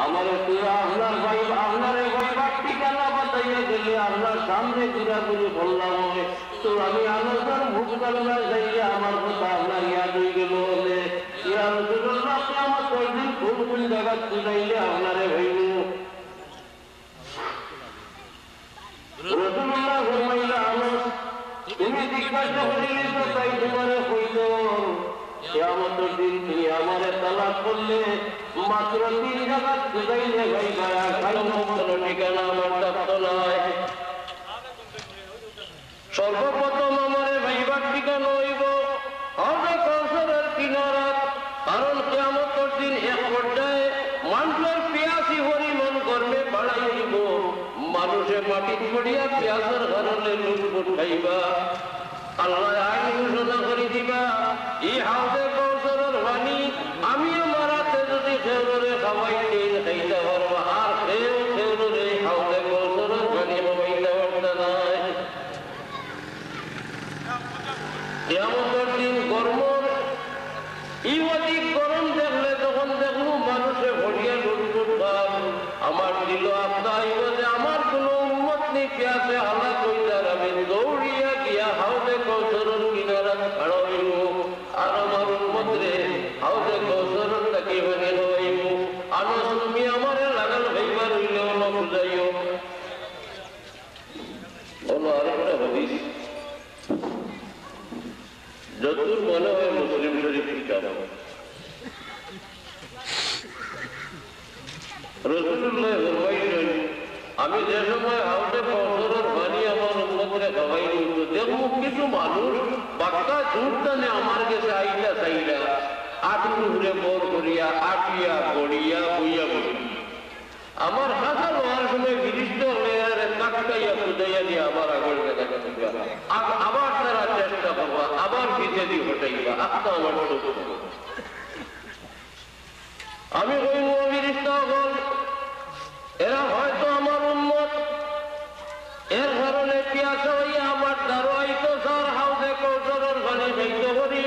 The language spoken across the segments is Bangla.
আমারে তুরা আপনার ভাই আপনারে ভাইবার ঠিকানা বাতাইয়া গেলে আপনার সামনে ঘুরাঘুরি বললাম তো আমি আলোচনার মুখ কালনা যাইলে আমার কথা আপনার ইয়াদ হয়ে গেল বলে ইয়ার আপনি আমার কয়েকদিন কোন কোন জায়গা তুলাইলে আপনারে হইল রসুল্লাহ ফরমাইলা আমার তুমি জিজ্ঞাসা করিলে তো তাই তোমারে হইল কিয়ামতের দিন তুমি আমারে তালাক করলে মাত্র 3 জায়গা তুলাইলে ভাইবা 5 নম্বর ঠিকানা আমার দপ্তর নয় সর্বপ্রথম আমারে ভাইবার ঠিকানা হইব হবে কৌশলের কিনারা কারণ কিয়ামতের দিন এক পর্যায়ে মানুষের পিয়াসি পরিমাণ গর্বে বাড়াই দিব মানুষে মাটি পড়িয়া পিয়াসের কারণে লুটপুট খাইবা আল্লাহ আইন ঘোষণা করে দিবা এই হাউসে কৌশলের পানি আমিও মারাতে যদি খেউরে খাওয়াই দিন খাইতে পারবো আর খেউরে হাউসে কৌশলের পানি খাওয়াইতে পারতে নাই কিয়ামতের দিন গরম এই অধিক গরম দেখলে তখন দেখলু মানুষে ভরিয়া লুটপুট ভাব আমার দিল আপনার যে আমার কোনো উন্মত নেই পেঁয়াজে হালা কইতার আমি দৌড়িয়া গিয়া হাউসে কৌশলের কিনারা খাড়া হইব আর আমার উন্মত রে হাউসে কৌশলের তাকে ভেঙে হইব আনস তুমি আমারে লাগাল হইবার হইলে হলো বুঝাইও হলো আর একটা হাদিস যতদূর মনে হয় মুসলিম শরীফ কিতাব রাসূলুল্লাহ ফরমাইলেন আমি যে সময় হাউসে কৌশলের পানি আমার উম্মতরে খাওয়াই দিব দেখো কিছু মানুষ বাক্কা জুড়তানে আমার কাছে আইলা চাইলা আটু ঘুরে বর করিয়া আটিয়া গড়িয়া বইয়া বলি আমার হাসা লোয়ার সময় বিরিষ্ট হলে আর কাকটাইয়া খুদাইয়া দিয়ে আবার আগল দেখা দিবা আবার তারা চেষ্টা করবা আবার পিছিয়ে দিয়ে হটাইবা আত্মা আমার সত্য আমি কইব বিরিষ্ট হল এরা হয়তো আমার উম্মত এর কারণে পিয়াসা হইয়া আমার দারোয়াই তো স্যার হাউসে কৌশলের পানি খাইতে করি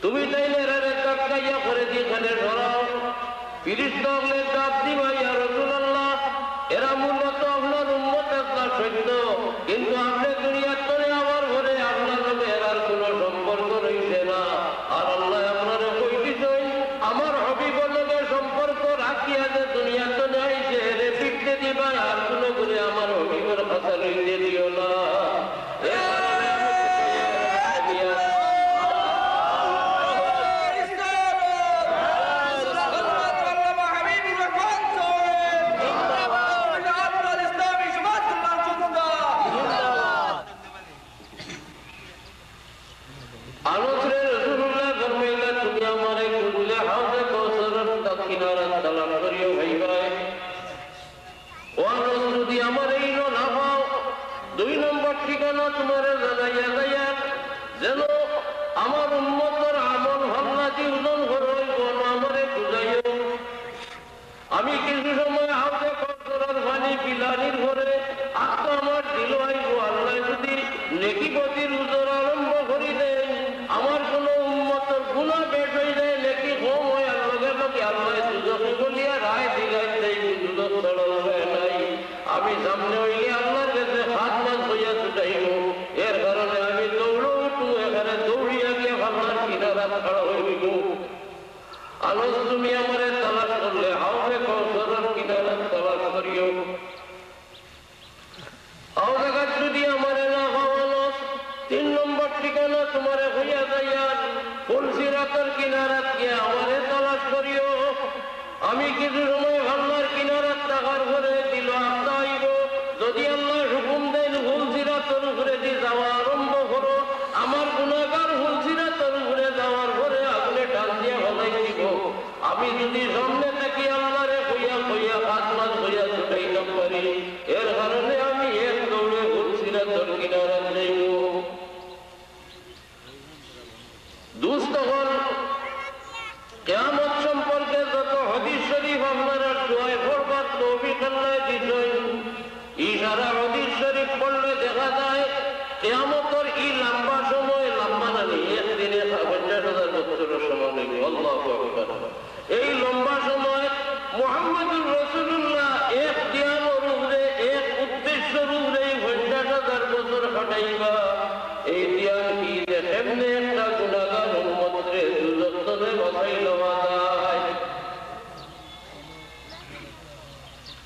তুমি তাইলে রে কাকটাইয়া করে দিয়ে এখানে ধরাও ফিরিস্ত হলে ডাক দিবা ইয়া রাসূলুল্লাহ এরা মূলত আপনার উম্মত আপনার সৈন্য কিন্তু আপনি দুনিয়ার তরে আমার ঘরে আপনার সাথে এরার কোনো সম্পর্ক রয়েছে না আর আল্লাহ আপনারা কইতেছেন আমার হবিবর লগে সম্পর্ক রাখিয়া যে দুনিয়ার তরে আইছে এরে পিটতে দিবা আর কোনো করে আমার হবিবর কথা লইতে দিও না যেন আমার উম্মতের আমল ভাবনা জীবন আমারে বুঝাইও আমি কিছু সময় হাতে করার পানি পিলানির ঘরে আত্মা আমার দিল আইব আল্লাহ যদি নেকিপতির উজর আরম্ভ করি দেন আমার কোন উম্মতের গুণা বেশ হয়ে যায় নেকি কম হয় আর লগে লগে আল্লাহ সুযোগ বলিয়া রায় দিলাই দেয় সুযোগ সরল হয় নাই আমি সামনে হইলে আল্লাহর কাছে হাত মাস হইয়া ছুটাইব এর কারণে আমি দৌড়ো উঠু এখানে দৌড়িয়া গিয়ে ভাবনার কিনারা খাড়া হইব আলোচ তুমি আমারে তালাশ করলে হাউসে কৌশলের কিনারা তালাশ করিও হাউস যদি আমারে না খাওয়ানো 3 নম্বর ঠিকানা তোমারে হইয়া যাইয়া ফুলসিরাতের কিনারা গিয়ে আমারে তালাশ করিও আমি কিছু সময় ভাবনার কিনারা টাকার ঘরে দিল আত্মা হইব যদি আল্লাহ হুকুম দেন ফুলসিরাতের ঘুরে দিয়ে যাওয়া আরম্ভ করো আমার গুণাগার ফুলসিরাতের ঘুরে যাওয়ার ঘরে আগুনে টান দিয়ে ভালাই দিব আমি যদি সামনে থাকি আল্লাহরে হইয়া হইয়া 5 মাস হইয়া ছুটাইতে পারি এর কারণে আমি এক দৌড়ে ফুলসিরাতের কিনারা যাইব দুস্থ হল কিয়ামত সম্পর্কে যত হাদিস শরীফ আপনারা দোয়ায় পড়বার তৌফিক আল্লাহ দিছেন এই সারা হাদিস শরীফ পড়লে দেখা যায় কিয়ামতের এই লম্বা সময় লম্বা না একদিনে 50,000 বছরের সমান হইবে আল্লাহু আকবার এই লম্বা সময় মুহাম্মদুর রাসূলুল্লাহ এক দিয়ানোর উপরে এক উদ্দেশ্যের উপরে 50,000 বছর কাটাইবা। এই দিয়ান কি কেমনে একটা গুনাহগার উম্মতরে দুজক থেকে বাঁচাই লওয়া যায়।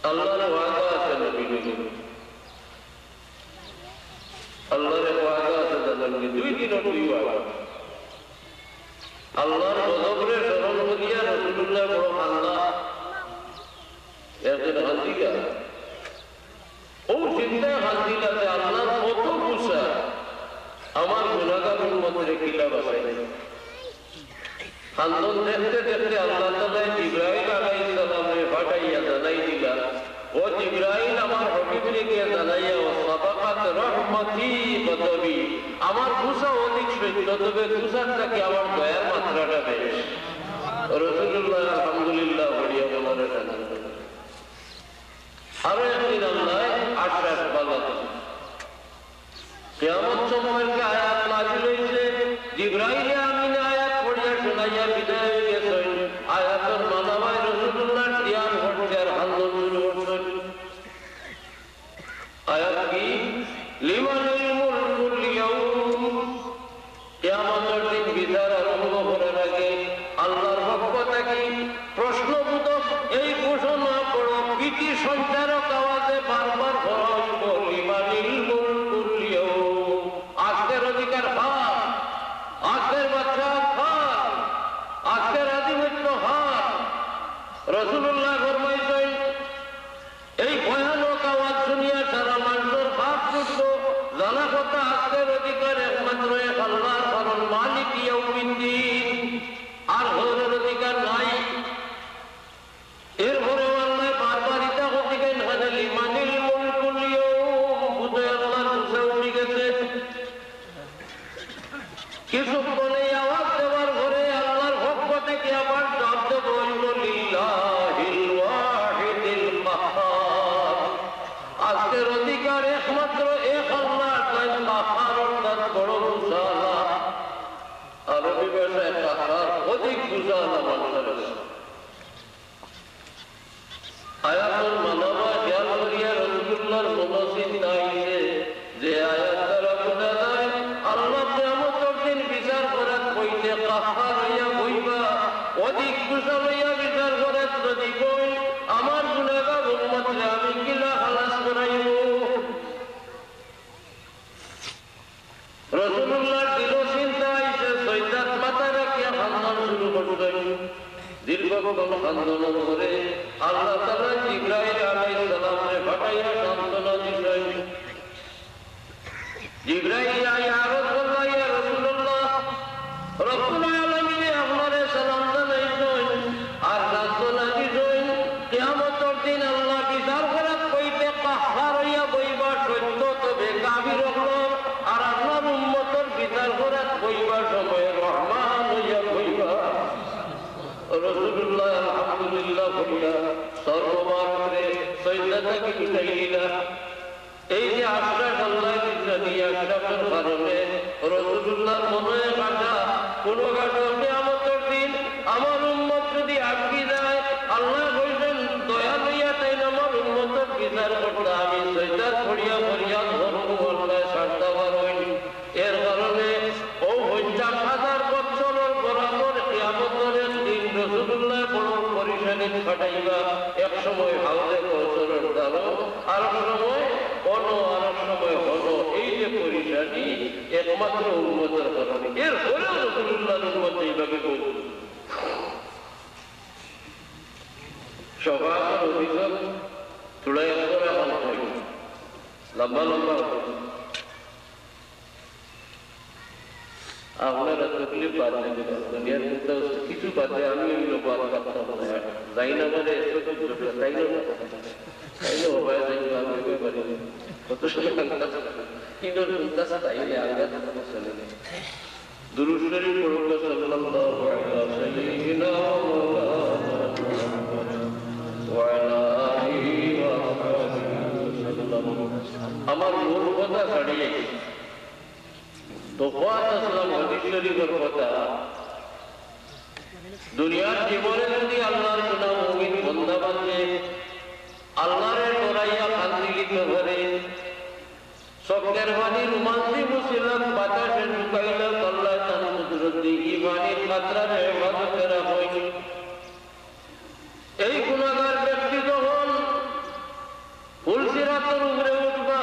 আল্লাহর ওয়াদা আছে নবীর, আল্লাহর ওয়াদা আছে তাদেরকে 2 দিনের 2 ওয়াদা। আল্লাহর গজবরে স্মরণ করিয়া রাসূলুল্লাহ বড় আল্লাহ একদিন হাসিলা ও চিন্তা হাসিলা যে আল্লাহর কত গুসা আমার গুনাহগার উম্মতরে কিলা বাঁচাই। খান্দন দেখতে দেখতে আল্লাহ তাআলা জিবরাইল আলাইহিস সালামকে পাঠাইয়া জানাই দিলা, ও জিবরাইল আমার হাবিবকে জানাইয়া সাবাকাত রহমতি গদবি, আমার গুসা অধিক সত্য, তবে গুসার থেকে আমার দয়ার মাত্রাটা বেশ। রাসূলুল্লাহ আলহামদুলিল্লাহ বলিয়া বলার আরো একদিন আল্লাহ আশ্বাস বাড়ালেন। কিয়ামত সময়ের যে আয়াত নাযিল হইছে, জিবরাইল আমিন আয়াত পড়িয়া শোনাইয়া বিদায় হয়ে গেছেন। আয়াতের মানাবায় রাসূলুল্লাহর ধ্যান হচ্ছে আর আন্দোলন শুরু করছেন। আয়াত কি? লিমানিল মুলকুল ইয়াউম। কিয়ামতের দিন বিচার আরম্ভ করার আগে আল্লাহর পক্ষ থেকে প্রশ্নবোধক এই ঘোষণা করো, ভীতি সঞ্চারক আওয়াজে বারবার ঘোষণা করো, লিমানিল মুলকুল ইয়াউম। আজকের অধিকার হার, আজকের বাচ্চা হার, আজকের আধিপত্য হার। রাসূলুল্লাহ ফরমাইছেন এই ভয়ানক আওয়াজ শুনিয়া সারা মানুষের হাত ছুটল। জানা কথা আজকের অধিকার একমাত্র এক আল্লাহর, কারণ মালিক ইয়াউমিদ্দিন, আর হরের অধিকার নাই। এরপরে আল্লাহ বারবার ইতা কইতেন হাজালি মানিল মুলকুল ইয়াউম, বুঝে আল্লাহর মুখে উঠে গেছে। কিছুক্ষণে আওয়াজ দেওয়ার পরে আল্লাহর পক্ষ থেকে আবার শব্দ বলল লিল্লাহিল ওয়াহিদিল কাহ্হার। আজকের অধিকার একমাত্র এক আল্লাহ, তাই কাহ্হার অর্থাৎ বড় বুঝালা। আরবি ভাষায় কাহ্হার অধিক বুঝালা মানুষের। আয়াতুল মানাবা খেয়াল করিয়া রাসূলুল্লাহর মনসিব নাইছে যে আয়াত দ্বারা বোঝা যায় আল্লাহ কিয়ামতের দিন বিচার করার কইতে কাহ্হার হইয়া বইবা, অধিক বুঝা লইয়া বিচার করার যদি কই আমার গুনাহগার উম্মতরে আমি কিলা খালাস করাইব। রাসূলুল্লাহর দিল চিন্তা আইছে, শয়তান মাথা রাখিয়া খান্দন শুরু করছেন। দীর্ঘক্ষণ খান্দন করে আল্লাহ তাআলা জিবরাইল আলাইহিস সালামকে পাঠাইয়া সান্ত্বনা দিলেন। জিবরাইল আইয়া আরজ করল, ইয়া রাসূলুল্লাহ, রব্বুল আলামিন আপনারে সালাম জানাইছেন আর সান্ত্বনা দিছেন। কিয়ামতের দিন আল্লাহ বিচার করার কইতে কাহ্হার হইয়া বইবা সত্য, তবে কাফির হলো। আর আল্লাহর উম্মতের বিচার করার কইবার সময় রহমান হইয়া বইবা। রাসূলুল্লাহ আলহামদুলিল্লাহ বলিয়া সর্বমাত্রে শয়তানকে উঠাই দিলা। এই যে আশ্বাস আল্লাহ দিলেন, আশ্বাসের কারণে রাসূলুল্লাহর মনে কাটা কোনো কাটা কিয়ামতের দিন আমার উম্মত যদি আটকে যায়, আল্লাহ বলবেন দয়া লইয়া তাই আমার উম্মতের বিচার করতে আমি শয়তান পড়িয়া পড়িয়া ধর্ম আল্লাহ ছাড়তে পারেন। এর কারণে ও 50,000 বছরের বরাবর কিয়ামতের দিন রাসূলুল্লাহ বড় পরিশানি কাটাইবা। এক সময় হাউজে কাউসারের দ্বারা, আর সময় অন্য, আর সময় হল। এই যে পরিশানি একমাত্র উম্মতের কারণে। এর পরে রাসূলুল্লাহর উম্মত এইভাবে বলল। সবার অভিযোগ চূড়াই করে লম্বা লম্বা আপনারা তকলিফ বাদ দুনিয়ার মধ্যে কিছু বাদে আমি ওই লোক যাই না মানে তাই না তাইলে উপায় যাই আমি পারি কত সময় কিন্তু তাইলে আগে চলে দুরূদ শরীফ পড়ুন সাল্লাল্লাহু আলাইহি ওয়া আলিহি ওয়া সাল্লাম। আমার মূল কথা ছাড়িয়ে দুনিয়ার জীবনে যদি আল্লাহর কোন মুমিন বান্দা চোখের পানি রুমান্সি মুছিলাম বাতাসে ঢুকাইলাম আল্লাহ তার কুদরতি ইমানের মাত্রার হেফাজতে রাখেন। এই গুনাহগার ব্যক্তি যখন ফুলসিরাতের উপরে উঠবা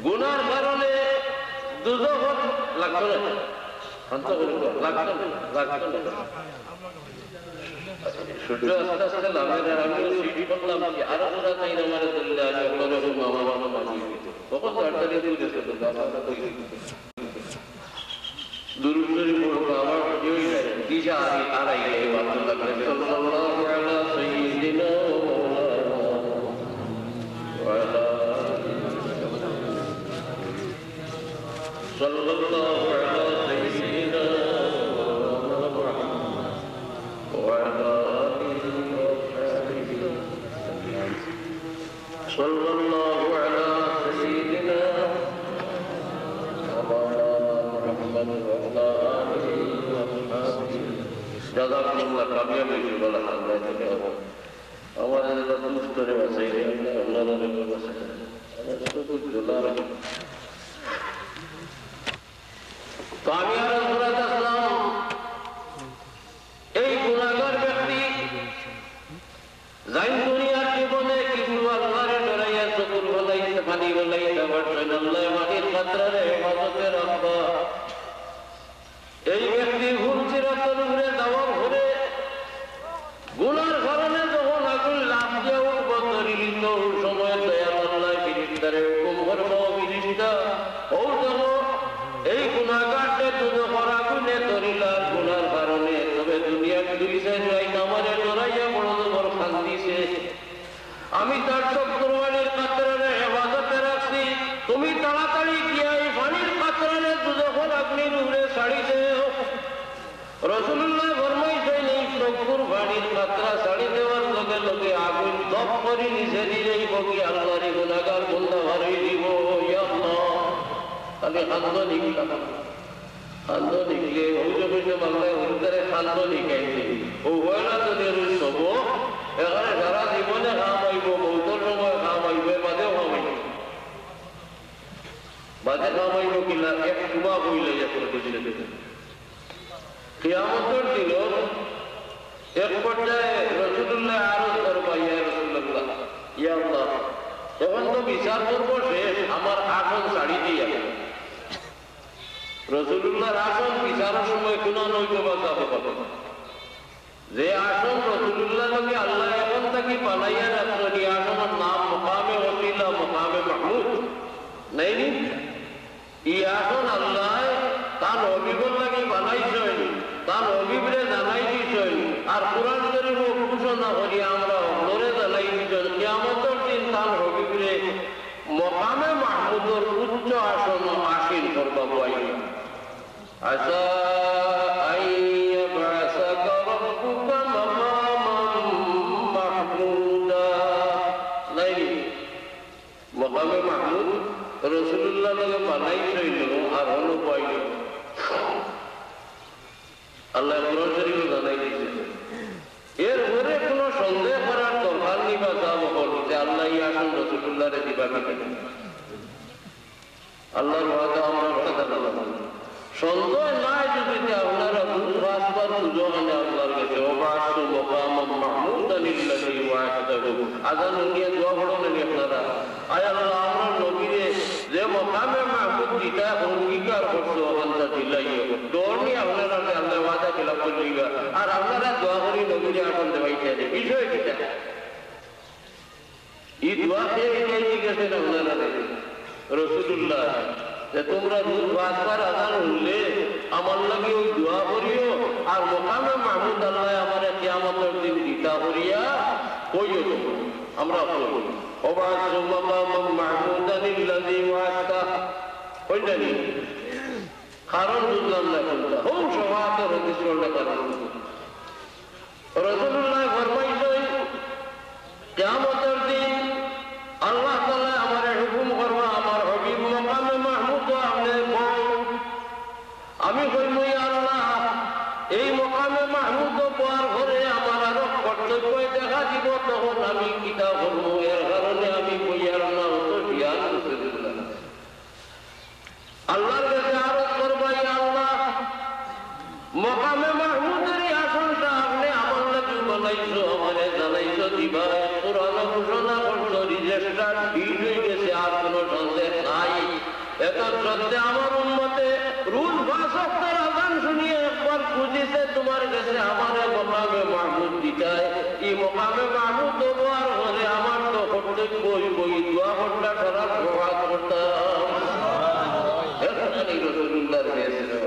গুনার কারণে দুজক লাগতো না, শান্ত করে লাগতো না। সূর্য আস্তে আস্তে নামের আমিও সিটি করলাম কি আরো পুরা তাই আমার দলিলে আজ আপনার মামা মামা মানি তখন তাড়াতাড়ি তুলেছে দুরুদরি পড়বো আমার ভিডিওই নাই দিশা আড়াই আব্দুল্লাহ সাল্লাল্লাহু আলা সাইয়্যিদিনা ওয়া আলা সাল্লাল্লাহু আলা সাইয়্যিদিনা ওয়া আলা সাল্লাল্লাহু আলা সাইয়্যিদিনা জাযাকুমুল্লাহ কামিয়াবি বলা আল্লাহ থেকে আমাদের দুষ্টরে বাঁচাই আল্লাহর বাঁচাই তো আমি আর আসলাম এই গুনাহগার ব্যক্তি যাই দুনিয়ার জীবনে কিছু আল্লাহরে ডরাইয়া চকুর বলাইতে পানি বলাইতে পারছেন আল্লাহ মাটির মাত্রারে হেফাজতে রাখবা। এই ব্যক্তি ভুল সিরাতের উপরে যাওয়ার পরে গুনার কারণে যখন আগুন লাভ দিয়ে উঠবো তরিলিত সময় দয়াল আল্লাহ ফিরিস্তারে হুকুম করবো ফিরিস্তা ও দেখো এই গুনাহগারটা দুজখের আগুনে তরিলা গুনার কারণে তবে দুনিয়ার দুই সাইড আমারে ডরাইয়া বড় বড় খান্দিছে আমি তার সব কুরবানির কাতরানে হেফাজতে রাখছি তুমি তাড়াতাড়ি গিয়া এই পানির কাতরানে দুজখের আগুনের উপরে ছাড়ি দেও। রাসূলুল্লাহ ফরমাইছেন এই কুরবানির কাতরা ছাড়ি দেওয়ার লগে লগে আগুন দপ করে নিচে দিলেই বকি আল্লাহর গুনাহগার বান্দা হারাই দিব ইয়া আল্লাহ। তাহলে খাদ্য নিকলা খাদ্য নিকলে ওই যে বাংলায় উত্তরে খাদ্য নিকাইছে ও হয় না যদি সব এখানে সারা জীবনে খাম হইব বহুতর সময় খাম হইবে বাদেও খাম হইব বাদে খাম হইব কিনা এক কুবা বইলে কিয়ামতের দিন এক পর্যায়ে রাসূলুল্লাহ আরজ করবা ইয়া রাসূলুল্লাহ ইয়া আল্লাহ এখন তো বিচার করবো শেষ আমার আসন ছাড়ি দিয়ে রাসূলুল্লাহর আসন বিচারের সময় কোন নইতে বাঁচাবো যে আসন রাসূলুল্লাহ নবী আল্লাহ এখন থেকে বানাইয়া রাখছেন এই আসনের নাম মুকামে ওসিলা মুকামে মাহমুদ নাই নি এই আসন আল্লাহ তার নবীগণ লাগি বানাইছেন তার নবীরে জানাই দিয়েছেন আর কোরআন শরীফ ঘোষণা করি আমরা অন্তরে জানাই দিয়েছেন কিয়ামতের দিন তার নবীরে মুকামে মাহমুদের উচ্চ আসন আসীন করবা বই আসা মকামে মাহমুদ রাসূলুল্লাহ লগে বানাইছিল আর হলো পাইল আল্লাহ কোরআন শরীফে জানাই দিয়েছে। এর উপরে কোনো সন্দেহ করার দরকার নেই বা যাব যে আল্লাহ এই আসন রাসূলুল্লাহরে দিবা কিনা আল্লাহর ওয়াদা আমরা কথা বললাম সন্দেহ নাই যদি আপনারা বুঝবার সুযোগ আনে আল্লাহর কাছে ওবাসু মুকামাম মাহমুদান ইল্লাযী ওয়া'দাহু আযান নিয়ে দোয়া পড়েন আপনারা আয় আল্লাহ আমরা নবীরে যে মুকামে মাহমুদ দিতা অঙ্গীকার করছো আল্লাহ দিলাইও দোনি আপনারা আল্লাহ ওয়াদা খেলাফ করিবা আর আপনারা দোয়া করি নবীরে আপন দেওয়াইতে বিষয় কিটা এই দোয়াতে এই জিজ্ঞাসা আপনারা রাসূলুল্লাহ যে তোমরা রোজ বাসবার আযান হইলে আমার লাগি ওই দোয়া করিও আর মুকামে মাহমুদ আল্লাহ আমারে কিয়ামতের দিন দিতা করিয়া কইও আমরা করি ওবাসু মুকামাম মাহমুদান ইল্লাযী ওয়া'দা কইলেন কারণ বুঝলাম না কোনটা ও সমাতের হাদিস পড়লে কারণ রাসূলুল্লাহ ফরমাইছেন কিয়ামতের দিন আল্লাহ তাআলা আমারে হুকুম করবা আমার হাবিব মুকামে মাহমুদ আপনি আমি কইব ইয়া আল্লাহ এই মুকামে মাহমুদ পাওয়ার পরে আমার আরো কর্তব্য দেখা দিব তখন আমি কিতা করব এর কারণে আমি কইয়ার না তো জ্ঞান মকামে মাহমুদের আসনটা আপনি আমার লাগে বানাইছো, আমারে জানাইছো দিবা, কোরআন ঘোষণা করছো, রেজিস্টার ঠিক হয়ে গেছে, আর কোনো সন্দেহ নাই। এত সত্ত্বে আমার উম্মতে রোজ 5 ওয়াক্তের আযান শুনিয়ে একবার খুঁজিছে তোমার কাছে আমারে মকামে মাহমুদ দিতায়। এই মকামে মাহমুদ দেওয়ার পরে আমার তো কর্তব্য বই দোয়া করতে সারা প্রভাত করতাম। রসুল্লাহর ফেসলে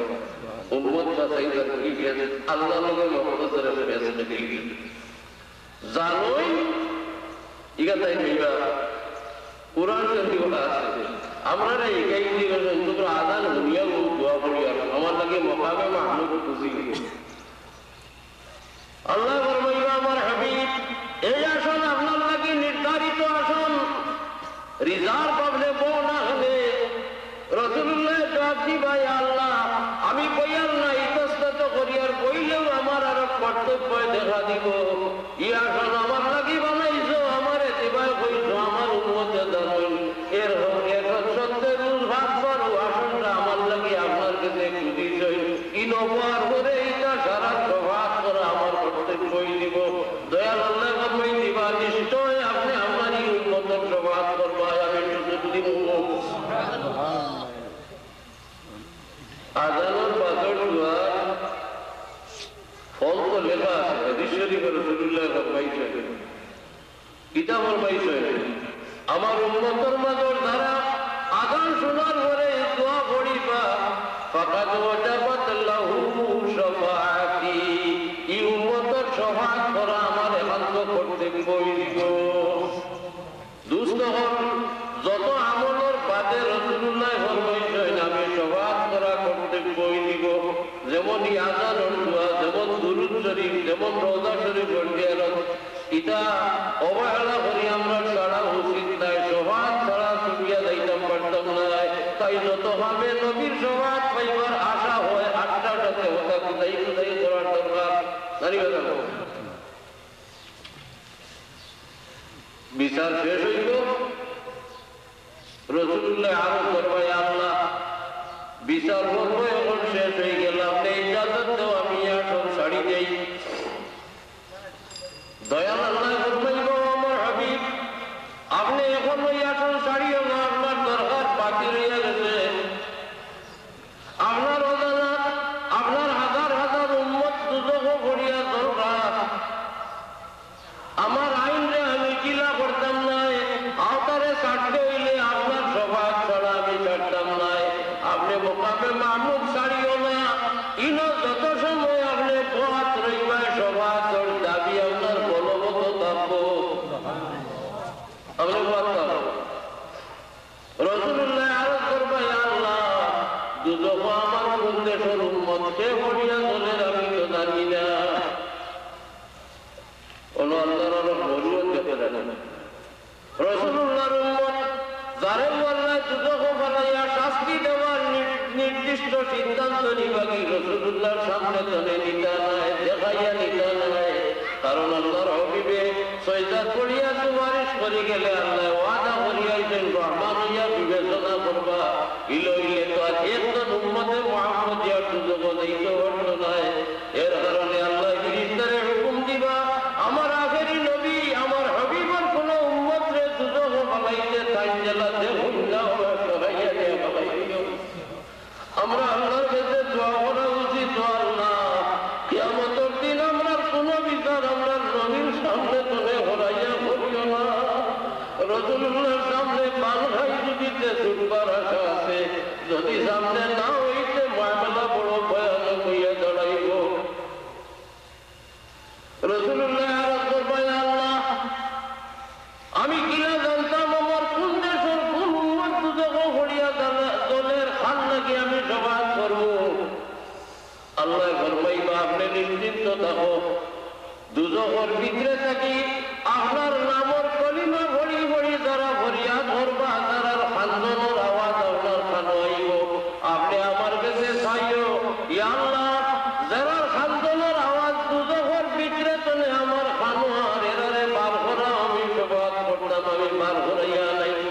উম্মত বাঁচাইবার কি ফেস, আল্লাহ লগে মহব্বতের ফেসলে কি জানোই ইগাতাই হইবা। কোরআন শরীফে আছে আমরা একাই দিবেন তোমরা আযান শুনিয়া দোয়া করিয়া আমার লাগে মকামে মাহমুদ খুশি। আল্লাহ ফরমাইবা আমার হাবিব এই আসন আপনার লাগে নির্ধারিত আসন, রিজার্ভ আপনি বউ না হলে রাসূলুল্লাহ জবাব দিবা আল্লাহ আমি কইয়ার না ইতস্তত করিয়ার কইলেও আমার আর কর্তব্য দেখা দিব। ই আসন আমার লাগি বানাইছো, আমারে দিবাই কইছো, আমার উম্মতে দারুন এর এখন সত্যি রোজ ভাত করো আসনটা আমার লাগি আপনার কাছে খুঁজিছো, ই নবার করে এটা সারা প্রভাত করা আমার কর্তব্যই দিব। দয়াল আল্লাহ ফরমাই দিবা নিশ্চয় আপনি আমারই উম্মতের প্রভাত করবা, আমি সুযোগ দিব। আযানের পাথর দোয়া ফল তো লেখা আছে, হাদিস শরীফে রাসূলুল্লাহ ফরমাইছেন, কিতাব ফরমাইছেন আমার উম্মতের মাঝের দ্বারা আযান শোনার পরে দোয়া পড়িবা ফাকাদ ওয়াজাবাত লাহু শাফাআতি, এই উম্মতের শাফাআত করা আমার একান্ত কর্তব্যই দিব। দুষ্ট হল যত আমলের বাদে রাসূলুল্লাহ ফরমাইছেন আমি শাফাআত করা কর্তব্যই দিব। যেমন আযানের দোয়া, যেমন দুরূদ শরীফ, যেমন রওজা শরীফ জিয়ারত, এটা অবহেলা করি আমরা ছাড়া উচিত নাই। শাফাআত ছাড়া ছুটিয়া যাইতাম পারতাম না। তাই যতভাবে নবীর শাফাআত পাইবার আশা হয় আশাটাতে ওটা কোথায় কোথায় করার দরকার জানিবে না। বিচার শেষ হইল, রাসূলুল্লাহ আরো করবাই আল্লাহ বিচার করবো এখন শেষ হয়ে গেল, আপনি ইজাজত দেও আমি আসন ছাড়ি দেই। দয়াল আল্লাহ ফরমাইব আমার হাবিব আপনি এখন ওই আসন ছাড়িও না, আপনার দরকার বাকি রইয়া গেছে। আপনার অজানা আপনার হাজার হাজার উম্মত দুজক করিয়া দরকার, আমার আইনরে আমি কিলা করতাম নাই, আওতারে ছাড়তে হইলে আপনার শাফাআত ছাড়া আমি ছাড়তাম নাই। আপনি মকামে মাহমুদ ছাড়িও না, ইনো যত সময় আপনি পথ রইবা শাফাআতের দাবি আপনার বলবৎ থাকবো। আপনি বলতাম রাসূলুল্লাহ আরজ করবা আল্লাহ দুজক আমার কোন দেশের উম্মতকে করিয়া চলেন আমি তো জানি না। আল্লাহর মরিয়ত দেখে রাখেন রাসূলুল্লাহর উম্মত যারে আল্লাহ দুজক বানাইয়া শাস্তি দেওয়ার নির্দিষ্ট সিদ্ধান্ত নিবা কি রাসূলুল্লাহর সামনে চলে নিতে নাই, দেখাইয়া নিতে নাই। কারণ আল্লাহর হাবিবে সজদা করিয়া সুপারিশ করে গেলে আল্লাহ ওয়াদা করিয়াছেন রহমান হইয়া বিবেচনা করবা। ইলইলে তো আর একজন উম্মতে মুহাম্মদিয়ার সুযোগ দিতে পারত নাই। এর কারণে আল্লাহ ফেরেশতারে হুকুম দিবা আমার আখেরি নবী আমার হাবিবের কোন উম্মতরে সুযোগ বানাইতে তাইজেলাতে হুল্লাহ করাইয়া দেয়া বানাইও। আমরা আল্লাহর কাছে দোয়া করা উচিত। আল্লাহ কিয়ামতের দিন আমরা কোন বিচার আমরা নবীর সামনে তুলে হরাইয়া করিও না। রাসূলুল্লাহর সামনে পান খাই দিতে ছুটবার আশা আছে, যদি সামনে না হইতে মামলা বড় ভয়ানক হইয়া দাঁড়াইব। রাসূলুল্লাহ আরজ করবেন আল্লাহ আমি কিনা জানতাম আমার কোন দেশের কোন উম্মত দুজক হরিয়া দলের খান নাকি আমি শাফাআত করব। আল্লাহ ফরমাইবা আপনি নিশ্চিন্ত থাকো, দুজকের ভিতরে থাকি আপনার নামের কলিমা ভরি ভরি যারা ফরিয়াদ করবা তারার খান্দনের আওয়াজ আপনার কানে আইব। আপনি আমার কাছে চাইও ইয়া আল্লাহ যারা খান্দনের আওয়াজ দুজকের ভিতরে চলে আমার কানো আর এরারে বার করা আমি শাফাআত করতাম, আমি বার করাইয়া লাইব।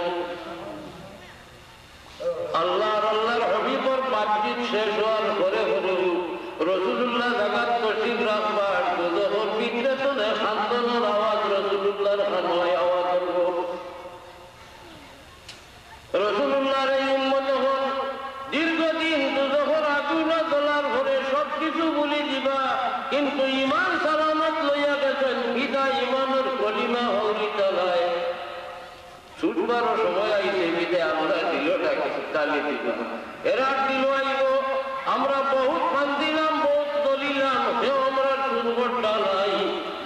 আল্লাহর হাবিবের বাতচিত শেষ হওয়ার পরে রাসূলুল্লাহ কিন্তু ইমান সালামত লইয়া গেছেন বিদা ইমানের কলিমা হৌরি তলায় ছুটবার সময় আইছে বিদে আমরা দিলটাকে চালি দিব এরা দিল আইব আমরা বহুত ফান দিলাম বহুত দলিলাম হেও আমরা সুরবটা নাই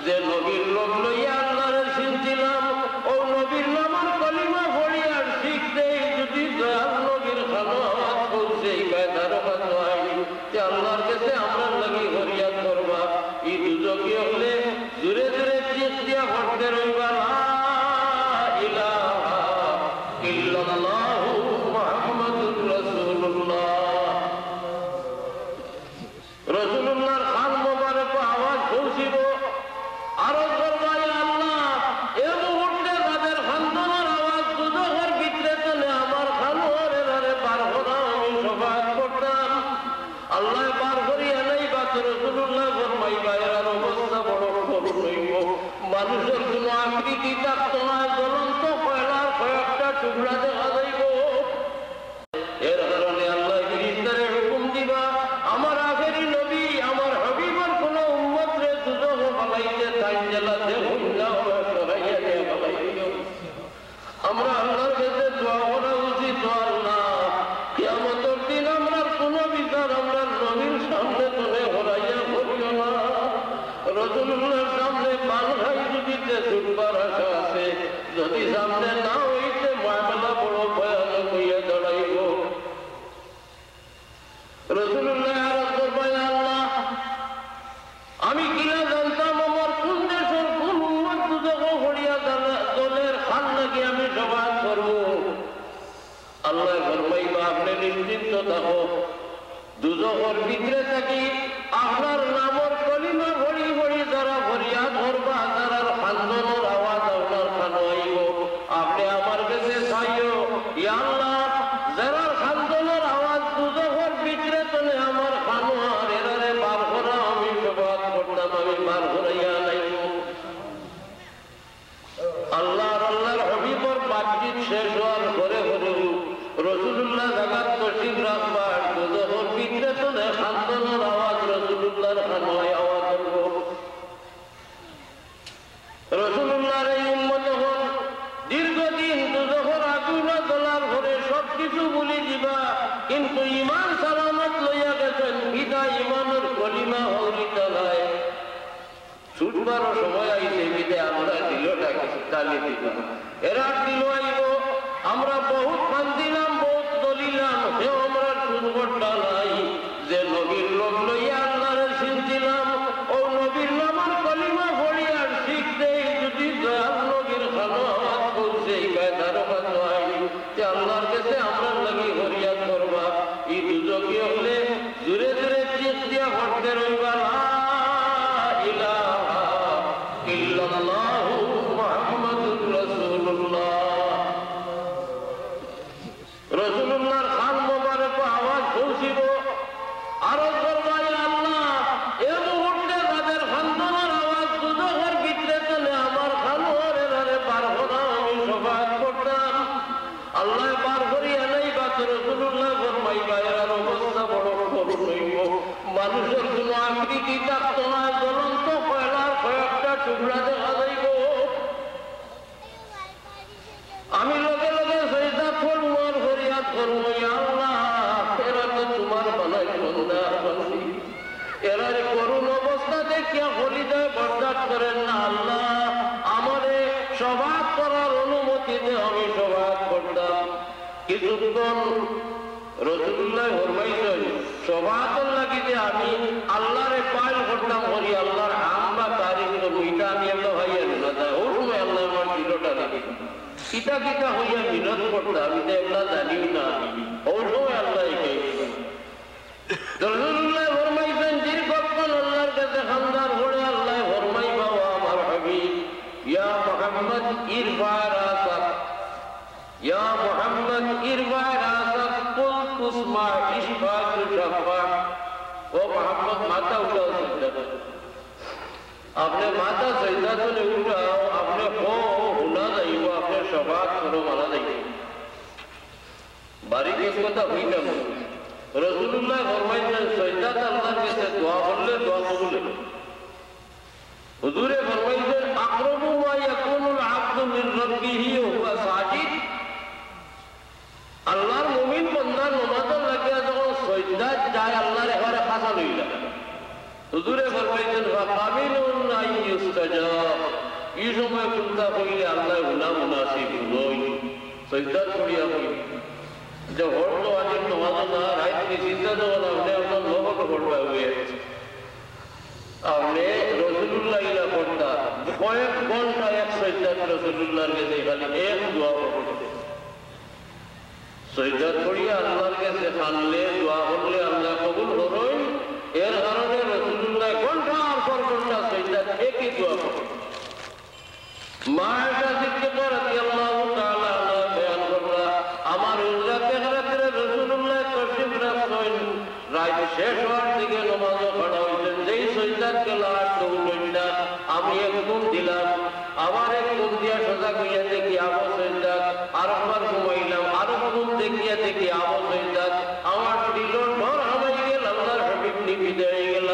যে নবীর লোক লইয়া আল্লাহরে চিনছিলাম ও নবীর নামের কলিমা পড়ি আর শিখতে যদি দয়াল নবীর খানো আওয়াজ করছে এই কায়দার কথা হয় যে আল্লাহর কাছে আমরা লাগি ফরিয়াদ করবা এই দুজকি হলে দূরে দূরে চিৎ দিয়া ভরতে রইবা লা ইলাহা ইল্লাল্লাহু মুহাম্মাদুর রাসূলুল্লাহ রাসূলুল্লাহর খান মোবারক আওয়াজ পৌঁছিব আরো করবাই আল্লাহ এ মুহূর্তে তাদের খানদানের আওয়াজ দুজকের ভিতরে চলে আমার খানোয়ারে ধারে বার করা আমি সবাই করতাম আল্লাহ বার করিয়া নাই বাত রাসূলুল্লাহ ফরমাইবা এর অবস্থা বড় করুন হইব মানুষের কোনো আকৃতি থাকতো না জ্বলন্ত কয়লার কয়েকটা টুকরা দেখা যাইব এর কারণে আল্লাহ ফেরেশতারে হুকুম দিবা আমার আখেরি নবী আমার হাবিবের কোন উম্মত রে দুজক বানাইতে তাই জেলাতে হুল্লা সরাইয়া দিয়ে বানাইও আমরা আল্লাহর কাছে দোয়া করা উচিত আল্লাহ কিয়ামতের দিন আমরা কোন বিচার আমরা নবীর সামনে তোলে হরাইয়া করিও না রাসূলুল্লাহর সামনে পান খাই যদি ছুটবার আশা আছে যদি সামনে না হইতে মামলা বড় ভয়ানক হইয়া দাঁড়াইব রাসূলুল্লাহ আরজ করবেন আল্লাহ আমি কিনা জানতাম আমার কোন দেশের কোন উম্মত দুজক হরিয়া দলের খান নাকি আমি সবাই করব আল্লাহ ফরমাইবা আপনি নিশ্চিন্ত থাকো দুজকের ভিতরে থাকি আপনার নামের কলিমা ভরি ভরি যারা ফরিয়াদ করবা তারার খানদানের আওয়াজ আপনার খানো আইব আপনি আমার কাছে চাইও ইয়া আল্লাহ যারা খানদানের আওয়াজ দুজকের ভিতরে চলে আমার খানোয়ার এরারে বার করা আমি সবাই করতাম আমি বার করাইয়া নাইব আল্লাহর হাবিবর বাতচিত শেষ হওয়ার পরে হলেও রাসূলুল্লাহ জাগাত তশরিফ রাখবার দুজকের ভিতরে চলে খানদানের আওয়াজ রাসূলুল্লাহর খানোয় আওয়াজ করব রাসূলুল্লাহর এই উম্মত হন দীর্ঘদিন দুজকের আগুনে জ্বলার ঘরে সবকিছু ভুলে দিবা কিন্তু ইমান সালামত লইয়া গেছেন বিদা ইমানের কলিমা হৌরি তলায় ছুটবার সময় আইছে বিদে আমরা দিলটাকে চালি দিব এরা দিল আইব আমরা বহুত ফান দিলাম বহুত দলিলাম হেও আমরা সুরবটা নাই যে নবীর লোক লইয়া আল্লাহরে চিনছিলাম ও নবীর নামের কলিমা পড়ি আর শিখতে যদি দয়াল নবীর খানো আওয়াজ করছে এই কায়দার কথা হয় যে আল্লাহর কাছে আমরা লাগি ফরিয়াদ করবা এই দুজকি হলে দূরে দূরে চিৎ দিয়া ভরতে রইবা লা ইলাহা ইল্লাল্লাহু মুহাম্মাদুর রাসূলুল্লাহ রাসূলুল্লাহর খান মোবারক আওয়াজ পৌঁছিব আরো করবাই আল্লাহ এ মুহূর্তে তাদের খানদানের আওয়াজ দুজকের ভিতরে চলে আমার খানোয়ারে ধারে বার করা আমি সবাই করতাম আল্লাহ বার করিয়া নাই বাত রাসূলুল্লাহ ফরমাইবা এর অবস্থা বড় করুন হইব মানুষের কোনো আকৃতি থাকতো না জ্বলন্ত কয়লার কয়েকটা টুকরা দেখা যাইব আমি লগে লগে সেজদা করব আর ফরিয়াদ করব ইয়া আল্লাহ এরা তো তোমার বানাই বান্দা বান্দি এরা করুণ অবস্থা দেখিয়া হলিদায় বরদাস্ত করেন না আল্লাহ আমারে সবাব করার অনুমতি দে আমি সবাব করতাম কিছুক্ষণ রাসূলুল্লাহ ফরমাইছেন সবাবের লাগি যে আমি আল্লাহরে পাইল করতাম করি আল্লাহর হামবা তারিফ করব এটা আমি আল্লাহ ভাইয়া না তা ওই সময় আল্লাহ আমার দিলটা দেখি কিতা কিতা হইয়া মিনত করতে আমি তো এগুলা জানিও না ওই সময় আল্লাহ রাসূলুল্লাহ ফরমাইছেন দীর্ঘক্ষণ আল্লাহর কাছে খানদার হলে আল্লাহ ফরমাইবা ও আমার হাবিব ইয়া মুহাম্মদ ইরফা রাসাক ইয়া মুহাম্মদ ইরফা রাসাক কুল তুসমা ইশফা তুশফা ও মুহাম্মদ মাথা উঠাও সিজদা আপনি মাথা সিজদা করে উঠাও আপনি হুনা যাইব আপনি সবাত করো মানা যাইব বাড়ির কথা হইতাম রাসূলুল্লাহ ফরমাইছেন সিজদাত আল্লাহর কাছে দোয়া করলে দোয়া কবুল হবে ফরমাইছেন ফাকাবিলুন আইয়ুস্তাজাব এই সময় চিন্তা করিলে আল্লাহ গুনাহ মুনাসিব হই সজদা করিয়া হই যে হরত আজিব নামাজ না রাইতে চিন্তা দেওয়া আপনি আপনার লোক পড়বা হয়ে আপনি রসুল্লাহ ইলা পড়তা কয়েক ঘন্টা এক সজদাত রসুল্লাহর কাছে খালি এক দোয়া পড়তে সজদা করিয়া আল্লাহর কাছে কানলে দোয়া করলে আল্লাহ কবুল করুন এর কারণে রসুল্লাহ ঘন্টার পর ঘন্টা সজদাত একই দোয়া করে মা আয়েশা সিদ্দিকা রাদিয়াল্লাহু তাআলা আনহা বয়ান করলা আমার উল্লাতে রাতে রাসূলুল্লাহ তশরিফ রাখছেন রাত শেষ হওয়ার দিকে নামাজ পড়া হইছেন যেই সজদাত গেলা দৌড়ইনা আমি এক ঘুম দিলাম আবার এক ঘুম দিয়া সোজা কইয়া দেখি আবু সজদাত আর একবার ঘুমাইলাম আর ঘুম দেখিয়া দেখি আবু সজদাত আমার দিল ডর হামাই গেল আল্লাহর হাবিব নিবিদ হয়ে গেল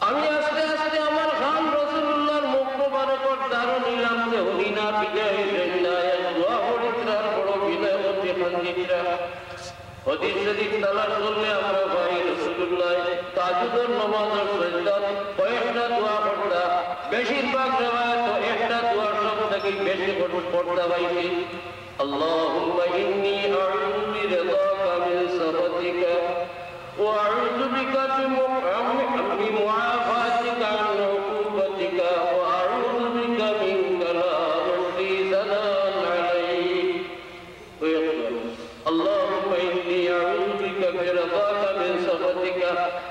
আমি আস্তে আস্তে আমার খান রাসূলুল্লাহর মুখ মোবারকর দারু নিলাম যে হরিনা বিজয় জন্নায় দোয়া পড়িত্রার বড় বিনয় হতে পণ্ডিতরা হাদিস শরীফ তালাশ করলে আমরা ভাই রাসূলুল্লাহ তাহাজ্জুদের নামাজের সাজদাত কয়েকটা দোয়া পড়তা বেশিরভাগ রিওয়ায়াত একটা দোয়ার সব থেকে বেশি পড়তা ভাইছি আল্লাহুম্মা ইন্নী আউযু বিরিদাকা মিন সাখাতিকা ওয়া আউযু বিকা বিমুআফাতিকা আন উকুবাতিকা ওয়া আউযু বিকা মিনকা লা উহসি সানান আলাইক আল্লাহুম্মা ইন্নী আউযু বিকা বিরিদাকা মিন সাখাতিকা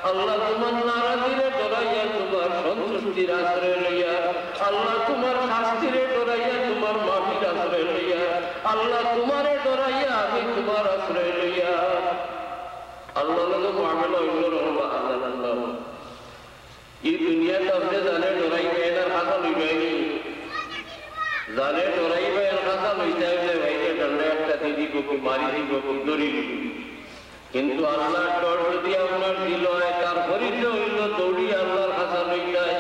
আল্লাহ তোমার নারাজিরে ডরাইয়া তোমার সন্তুষ্টির আশ্রয় লইয়া আল্লাহ তোমার শাস্তিরে ডরাইয়া তোমার মাফির আশ্রয় লইয়া আল্লাহ তোমারে ডরাইয়া আমি তোমার আশ্রয় লইয়া আল্লাহ লোক মামলা হইল রহমা আল্লাহ এই দুনিয়াতে আপনি জানে ডরাইবে এনার হাসা লইবাইনি জানে ডরাইবে এর হাসা লইতে হইলে ভাইকে ডান্ডা একটা দিদি কি মারি দিব কি দড়ি কিন্তু আল্লাহর ডর যদি আপনার দিল হয় তার পরিচয় হইল দৌড়ি আল্লাহর হাসা লই যায়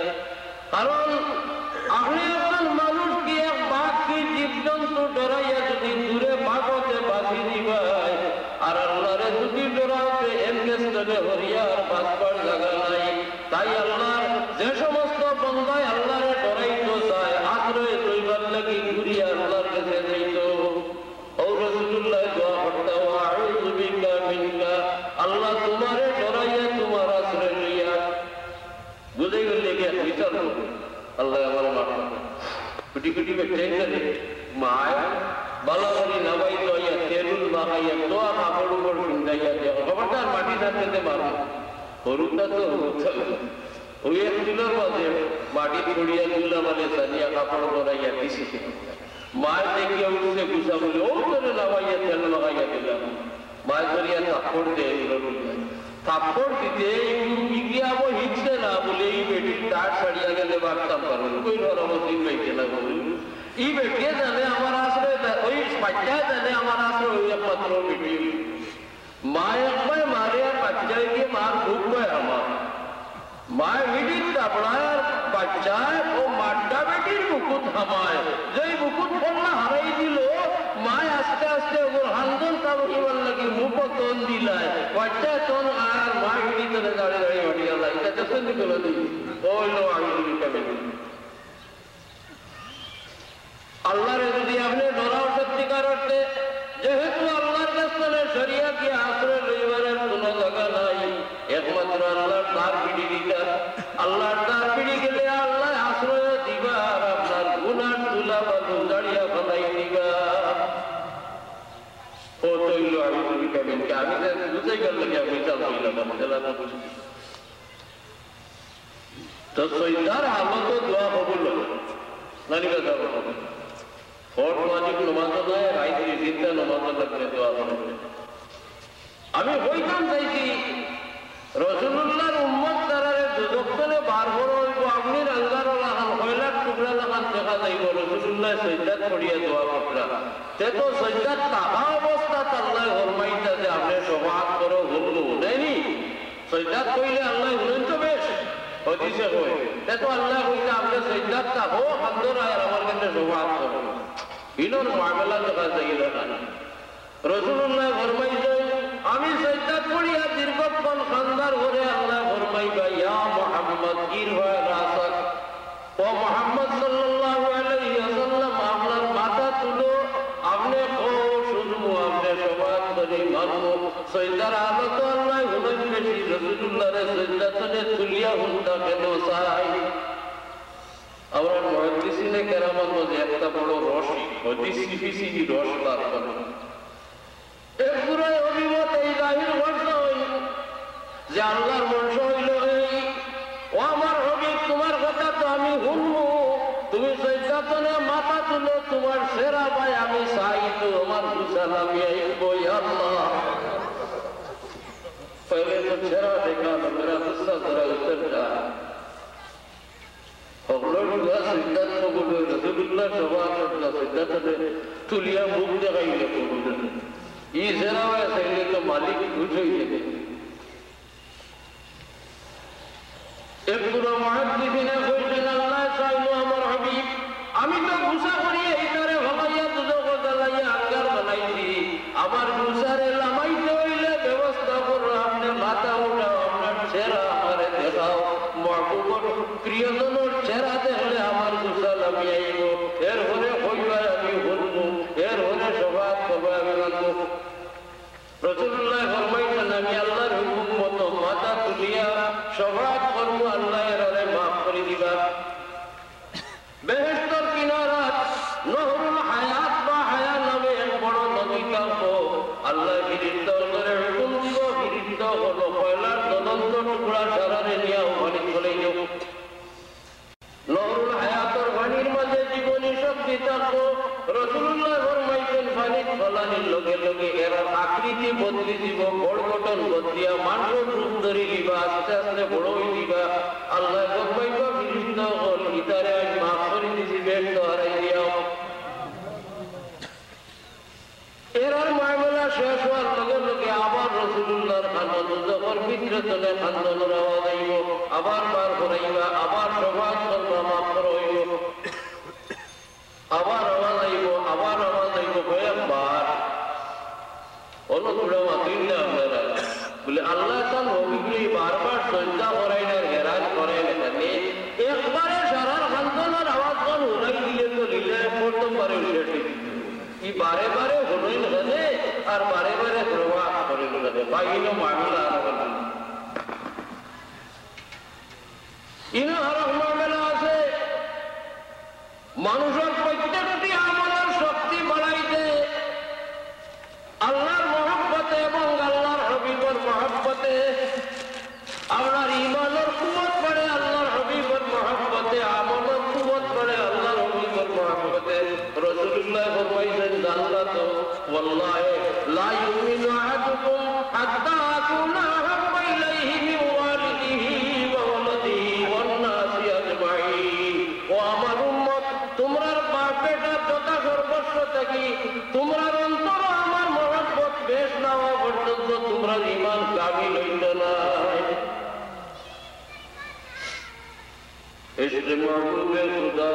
কারণ আপনি একজন মানুষ কি এক বাঘ কি জীবজন্তু ডরাইয়া যদি দূরে বাঘতে বাঁধি দিবাই আর আল্লাহরে যদি ডরাতে এনগেস্টনে হরিয়ার বাঁচবার জায়গা নাই তাই আল্লাহর যে সমস্ত বন্দায় আল্লাহরে ডরাইতো চায় আশ্রয় লইবার লাগি ঘুরিয়া আল্লাহর কাছে যাইত ও রাসূলুল্লাহ দোয়া করতে আউযু বিকা মিনকা আল্লাহ তোমারে ডরাইয়া তোমার আশ্রয় লইয়া বুঝে গেলে কি বিচার করবে আল্লাহ আমার মাফ করে কুটি কুটি বেটে গেলে মায়া বালাবরি নাবাই দইয়া তেলুল মাখাইয়া দোয়া কাপড় উপর কিন্দাইয়া দেওয়া খবরদার মাটি থাকতে মারো হরুটা তো ওই এক দিনের মাঝে মাটি ছড়িয়া তুলা মানে সারিয়া কাপড় বড়াইয়া দিছি মায়ের দেখিয়া উঠছে গুছা বলে ও করে নাবাইয়া তেল লাগাইয়া দিলাম মায়ের ধরিয়া কাপড় দেয় কাপড় দিতে ইগিয়াবো হিচ্ছে না বলে এই বেটির দাঁড় ছাড়িয়া গেলে বাড়তাম পারো ওই নরমতিন মেয়েছে না বলে এই বেটিয়ে জানে আমার আশ্রয় ওই বাচ্চায় জানে আমার আশ্রয় ওই একমাত্র বেটি মা একবার মারে আর বাচ্চায় গিয়ে মার ভুক পায় আমার মায়ের বেটির দাবড়ায় আর বাচ্চায় ও মাড্ডা বেটির মুকুট হামায় যেই মুকুট পড়লা হারাই দিল মায় আস্তে আস্তে ওর হান্দন কাবকিবার লাগি মুখ তন দিলায় বাচ্চায় তন আর মা বেটি তনে দাঁড়িয়ে দাঁড়িয়ে হটিয়া যায় এটা দেখুন দিল দিই ওই লো আমি আল্লাহরে যদি আপনি ডরাও সত্যিকার অর্থে যেহেতু আল্লাহর কাছে শরিয়া কি আশ্রয় লইবারের কোনো জায়গা নাই একমাত্র আল্লাহর দ্বার পিড়ি দিতা আল্লাহর দ্বার পিড়ি গেলে আল্লাহ আশ্রয় দিবা আর আপনার গুনার তুলা বা দাঁড়িয়া ফলাই দিবা ও তৈল আমি তুমি কেমন আমি বুঝে গেল কি আমি চালাম তো সৈদার হালত দোয়া কবুল নানি কথা ফোর্ট ওয়াজিব নামাজ নয় রাইতে চিন্তা নামাজ লাগলে দোয়া করবে আমি হইতাম চাইছি রাসূলুল্লাহর উম্মত তারারে দুজকতনে বার বড় হইব আপনি রাঙ্গার লাগান কয়লার টুকরা লাগান দেখা যাইব রাসূলুল্লাহ সাজদাত পড়িয়া দোয়া করলা তে তো সাজদাত তাহা অবস্থা আল্লাহ ফরমাইতা যে আপনি শফাআত করো হুলু নেনি সাজদাত কইলে আল্লাহ হুলেন তো বেশ হাদিসে কয় তে তো আল্লাহ কইতা আপনি সাজদাত তাহো হামদুর আর আমার কাছে শফাআত করো ইনোর মামলা দেখা যাইল না রাসূলুল্লাহ ফরমাইছেন আমি সাজদাত পড়িয়া দীর্ঘক্ষণ খান্দার ঘরে আল্লাহ ফরমাই ফরমাইবা ইয়া মুহাম্মদ ইরফা রাসাক, ও মুহাম্মদ সাল্লাল্লাহু আলাইহি ওয়াসাল্লাম আপনার মাথা তুলো, আপনি শুনবো, আপনি সবাত করে মানবো। সৈদার আলত আল্লাহ হুনাই বেশি রাসূলুল্লাহর সৈদাতনে তুলিয়া হুন্দা কেন চাই। আমরা মুহাদ্দিসিনে কেরামের মধ্যে একটা বড় রসি হাদিস সিফিসি রস বার করে এক পুরাই অভিমত এই জাহির ঘটনা হইল যে আল্লাহর মনসা হইল এই, ও আমার হাবিব তোমার কথা তো আমি শুনবো, তুমি সৈদাতনে মাথা তুলো, তোমার সেরা ভাই আমি চাই, তো আমার গুসাল আমি আইবো ইয়া আল্লাহ। पहले तो चेहरा देखा तो मेरा गुस्सा जरा उतर जाए। सिद्धार्थ को बोलो रसूलुल्लाह सवाल सिद्धार्थ ने तुलिया मुख जगाइले बोलो ये जरा वैसे तो मालिक खुश ही है। एक पूरा मुहद्दिसिने কইছেন আল্লাহ চাইলো আমার হাবিব আমি তো গুসা করি এইটারে ভাবাইয়া দুটো কথা লাইয়া আঙ্গার বানাইছি, আমার গুসারে লামাইতে হইলে ব্যবস্থা করো, আপনি মাথা উঠাও, আপনার চেহারা আমারে দেখাও, মাহবুবর প্রিয়জনের চেহারা দেখলে আমার গুসা লামি আইব, এর হলে হইবা আমি বলবো, এর হলে সবাই করবো আমি মানবো। রাসূলুল্লাহ ফরমাইছেন আমি আল্লাহর হুকুম মতো মাথা তুলিয়া সবাই করবো, আল্লাহ এর মাফ করে দিবা। বেহেশতের কিনারাত নহরুল হায়াত বা হায়া নামে এক বড় নদী কাঁপো, আল্লাহ বিরিদ্ধ করে হুকুম দিব, বিরিদ্ধ হলো পয়লার তদন্ত টুকরা সারারে নিয়ে ওখানে চলে যাও। নহরুল হায়াতের পানির মাঝে জীবনী শক্তি থাকবো। রাসূলুল্লাহ ফরমাইছেন পানির ফলানির লগে লগে এর আকৃতি বদলি দিব, বড় গঠন বদলিয়া মানুষ রূপ ধরে দিবা, আস্তে আস্তে বড় হয়ে দিবা। আল্লাহ ফরমাইবা বিরিদ্ধ হল ইতারে আমি মাফ করে দিছি, বেশ তো হারাই দিয়াও। এর আর মামলা শেষ হওয়ার লগে লগে আবার রাসূলুল্লাহর খানন যখন বিক্রেতনে খান্দনের আওয়াজ আইব, আবার বার করাইবা, আবার সবাই করবা, মাফ করইব, আবার আওয়াজ আইব, আবার আওয়াজ আইব, কয়েকবার অনুগুলো মাতিল না আপনারা বলে আল্লাহ তার নবীকে বারবার সজ্জা করাই না, হেরাজ করাই না, একবারে সারার খান্দনের আওয়াজ কোন উড়াই দিলে তো লিলে প্রথম বারে উঠে ই বারে বারে হলোই না আর বারে বারে প্রভাব করে বাহিনী মামলা ইনো আরো মামলা আছে। মানুষের প্রত্যেকটি আমলের শক্তি বাড়াইতে আল্লাহর মহব্বতে এবং আল্লাহর হাবিবের মহব্বতে, আপনার ইমানের কুওয়াত বাড়ে আল্লাহর হাবিবের মহব্বতে, আমলের কুওয়াত বাড়ে আল্লাহর হাবিবের মহব্বতে। রাসূলুল্লাহ ফরমাইছেন জান্নাত ওয়াল্লাহি লা ইউমিনু আহাদুকুম হাত্তা আকুনা আহাব্বা ইলাইহি মিন ওয়ালিদিহি ওয়া ওয়ালাদিহি ওয়ান নাসি আজমাইন। ও আমার উম্মত তোমরার বাপ বেটা তথা সর্বস্ব থাকি তোমরার অন্তর আমার মহব্বত বেশ না হওয়া পর্যন্ত তোমরা ঈমান কামিল হইত না। इश्क़ महबूब खुदा,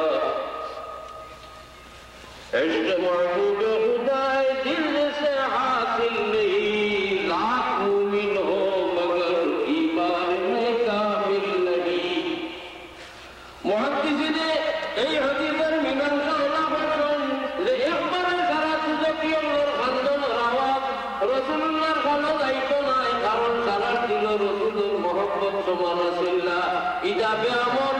इश्क़ महबूब खुदा दिल से हासिल नहीं, लाख मुमिन हो मगर ईमान में कामिल नहीं। मुहद्दिसिने এই হাদিসের মীমাংসা হলো বলেন যে একবারে সারা সুজকিয়র খান্দনের আওয়াজ রাসূলুল্লাহর খানা যাইতো না, কারণ সারা দিল রাসূলের মহব্বত সমান আছিল না। ইজাবে আমল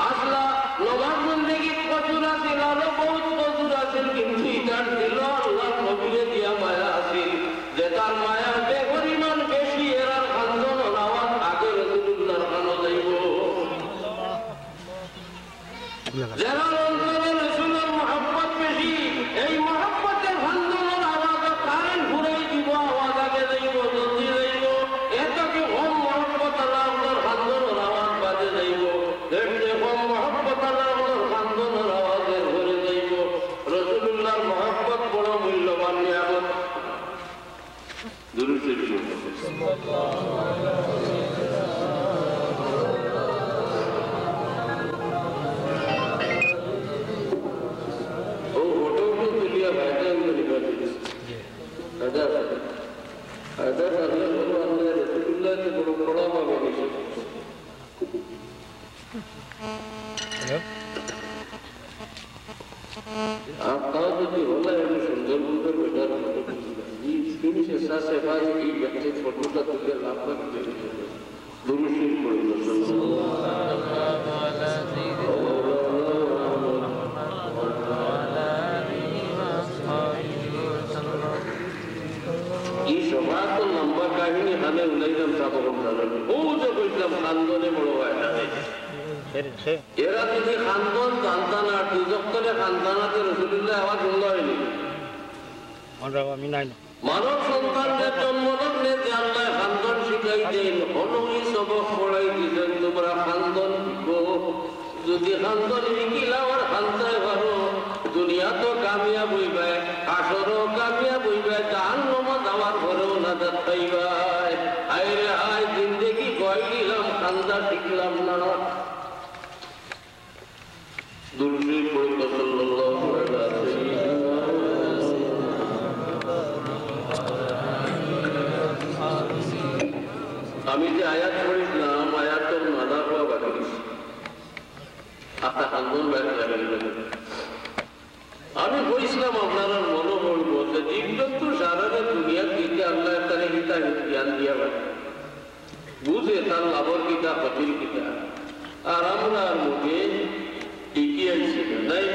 আসলা নমাজ বন্দেগী কসুর আছিল, আরো বহুত কসুর আছিল, কিন্তু ইটার দিল আল্লাহর নবীরে দিয়া মায়া আছিল, যে তার মায়ার বেপরিমাণ বেশি এরার খান্দনের আওয়াজ আগে রাসূলুল্লাহর খানা যাইব। যারা অন্তরে রাসূলের মহব্বত বেশি, এই মহব্বতের খান্দনের আওয়াজ কারেন্ট ঘুরাই দিব, আওয়াজ আগে যাইব, জলদি যাইব, এটাকে কম মহব্বত আল্লাহর খান্দনের আওয়াজ বাজে যাইব, এর যে কম মহব্বত আল্লাহর খান্দনের আওয়াজের ঘুরে যাইব। রাসূলুল্লাহর মহব্বত বড় মূল্যবান নিয়ামত। দুরূদ শরীফ ও ফটো তুলিয়া ভাইতে আপনারা যদি হলে সুন্দরবনের বেটার তিনি চেষ্টা সেবায় এই ব্যক্তির ফটোটা তুলে লাভ করতে দুরুশরীফ পরিদর্শন এই সভা তো লম্বা কাহিনী হানে উলাইলাম সাবকম জানানি ও যে কইলাম খানদনে বড় হয় না এরা যদি খানদন জানতা না দুজক করে খানদানাতে রসুলিল্লাহ আওয়াজ শুনল হয়নি মানব সন্তানদের জন্ম লগ্নে যে আল্লাহ খানদন শিখাই দেন অনুই সবক পড়াই দিলেন তোমরা খানদন শিখো যদি খানদন শিখিলাম আর খানদায় পারো দুনিয়া তো কামিয়াব হইবাই আসরও কামিয়াব হইবাই জাহান্নামে যাওয়ার ঘরেও নাজাত পাইবাই হায় রে হায় জিন্দেগি গয় দিলাম খান্দা শিখলাম না দুরুশরীফ পড়তে সাল্লাল্লাহু আলাইহি ওয়াসাল্লাম আমি যে আয়াত পড়িলাম আয়াতের মানা হওয়া বাকি আমি বলছিলাম আপনারা মনোবল বলতে জীবজন্তু সারারে দুনিয়ার দিকে আল্লাহ তার হিতা জ্ঞান দিয়া বুঝে তার লাভর কিতা ক্ষতির কিতা আর আমরা মুখে টিকি আইছি নাই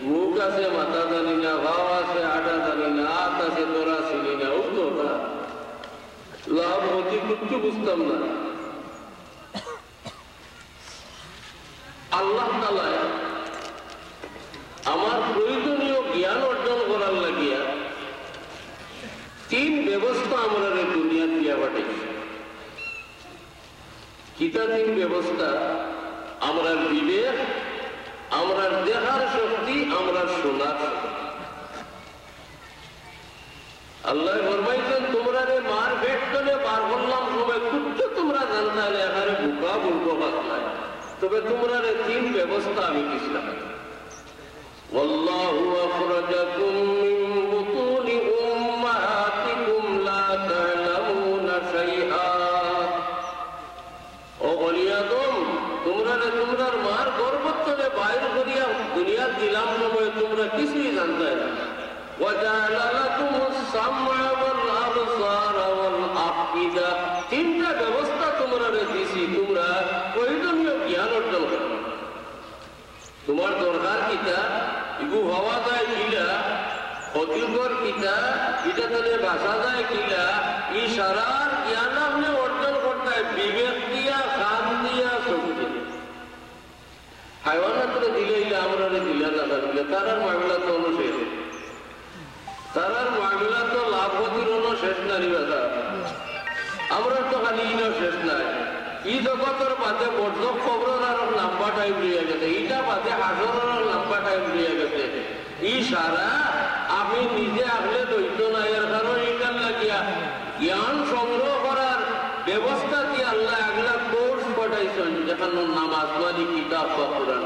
মুখ আছে মাথা জানি না ভাব আছে আটা জানি না হাত আছে তোরা চিনি না উঠতো না লাভ ক্ষতি কিচ্ছু বুঝতাম না আল্লাহ তাআলা আমার প্রয়োজনীয় জ্ঞান অর্জন করার লাগিয়া তিন ব্যবস্থা আমরা দুনিয়া দিয়া পাঠাইছি কিতা তিন ব্যবস্থা আমরা বিবেক আমরা দেখার শক্তি আমরা শোনার শক্তি আল্লাহ ফরমাইছেন তোমরা রে মার ভেট করে বার করলাম সময় কুচ্ছ তোমরা জানতালে এখানে বুকা বলবো পাতলাই তবে তোমরা রে তিন ব্যবস্থা আমি দিছিলাম والله أخرجكم من بطون أمهاتكم لا تعلمون شيئا وقل آدم তোমরা রে তোমরার মার গর্ভ থেকে বাইরে করিয়া দুনিয়া দিলাম সময় তোমরা কিছুই জানতে না وجعل لكم السمع والأبصار والأفئدة তিনটা ব্যবস্থা তোমরা রে দিছি তোমরা প্রয়োজনীয় জ্ঞান অর্জন করো তোমার দরকার কিতা ইগু হওয়া যায় কিলা ক্ষতিকর কিতা এটা তাহলে বাসা যায় কিলা এই সারার জ্ঞান আপনি অর্জন করতে বিবেক দিয়া কান দিয়া শক্তি হাইওয়ানাতে দিলে আমরা দিলা না দিলে তারার মামলা তো অনুশেষ তারার মামলা তো লাভ ক্ষতির শেষ নাই বাধা আমরা তো খালি শেষ নাই ই জগতের বাদে বর্ধক খবরের আরো লম্বা টাইম লিয়ে গেছে ইটা বাদে হাজরের লম্বা টাইম লিয়ে গেছে ই সারা আমি নিজে আসলে দৈত্য নাই এর কারণ এটার লাগিয়া জ্ঞান সংগ্রহ করার ব্যবস্থা দিয়ে আল্লাহ আগলা কোর্স পাঠাইছেন যেখানে নামাজ ওয়ালি কিতাব বা কোরআন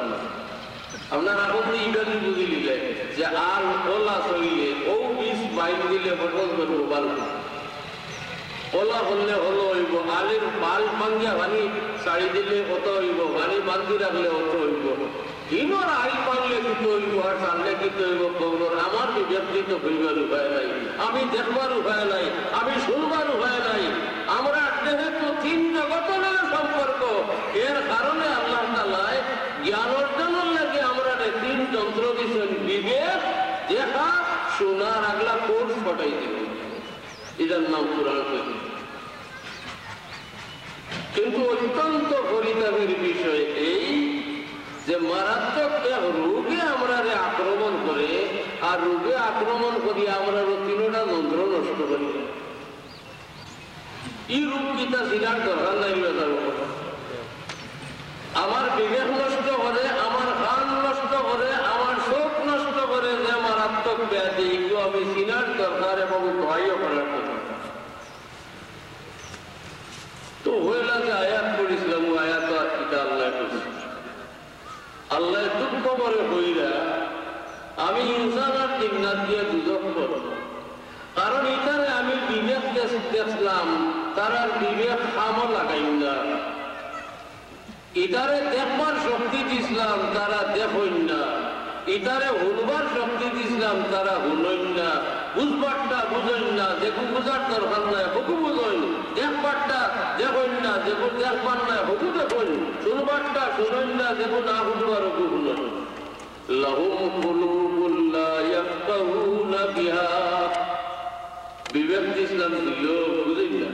আপনার এখন তো ইটালি বুঝি নিলে যে আর ওলা চলিলে ও 20 বাইক দিলে বটল করবো ভালো ওলা হলে হলো হইব আলির পাল ভাঙ্গিয়া ভানি শাড়ি দিলে কত হইব ভানি বান্ধি রাখলে অত হইব ইনোর আইল পারলে কিন্তু হইব আর সামনে কিন্তু হইব খবর আমার বিব্যক্তিত হইবার উপায় নাই আমি দেখবার উপায় নাই আমি শুনবার উপায় নাই আমরা যেহেতু তিন জগতের সম্পর্ক এর কারণে আল্লাহ তাআলা জ্ঞান অর্জনের লাগে আমরা তিন যন্ত্র দিচ্ছেন বিবেক দেখা শোনার আগলা কোর্স পাঠাই দিব এটার নাম কোরআন কিন্তু অত্যন্ত পরিতাপের বিষয় এই যে মারাত্মক রোগে আমরা আক্রমণ করে আর রোগে আক্রমণ করি আমরা তিনটা যন্ত্র নষ্ট করি এই রোগ কিতা সিনার দরকার নাই আমার বিবেক নষ্ট করে আমার কান নষ্ট করে আমার চোখ নষ্ট করে যে মারাত্মক ব্যাধি এগুলো আমি সিনার দরকার এবং ভয়ও করার কথা তো হইলা যে আয়াত করেছিলাম ও আয়াত এটা আল্লাহ করছে আল্লাহ দুঃখ করে হইলা আমি ইনসান আর জিন্নাত দিয়ে দুজক করব কারণ এখানে আমি বিবেক দেখলাম তার আর বিবেক খামও লাগাই না ইতারে দেখবার শক্তি দিছিলাম তারা দেখইন না, ইতারে হুনবার শক্তি দিছিলাম তারা হুনইন না, বুঝবারটা বুঝইন না, যেকু বুঝার দরকার নাই হকু বুঝইন, দেখবারটা দেখইন না, যেকু দেখবার নাই হকু দেখইন, শুনবারটা শুনইন না, যেকু না শুনবার হকু শুনইন। লাহুম কুলুবুন লা ইয়াফকাহুনা বিহা, বিবেক দিছিলাম দিল বুঝইন না।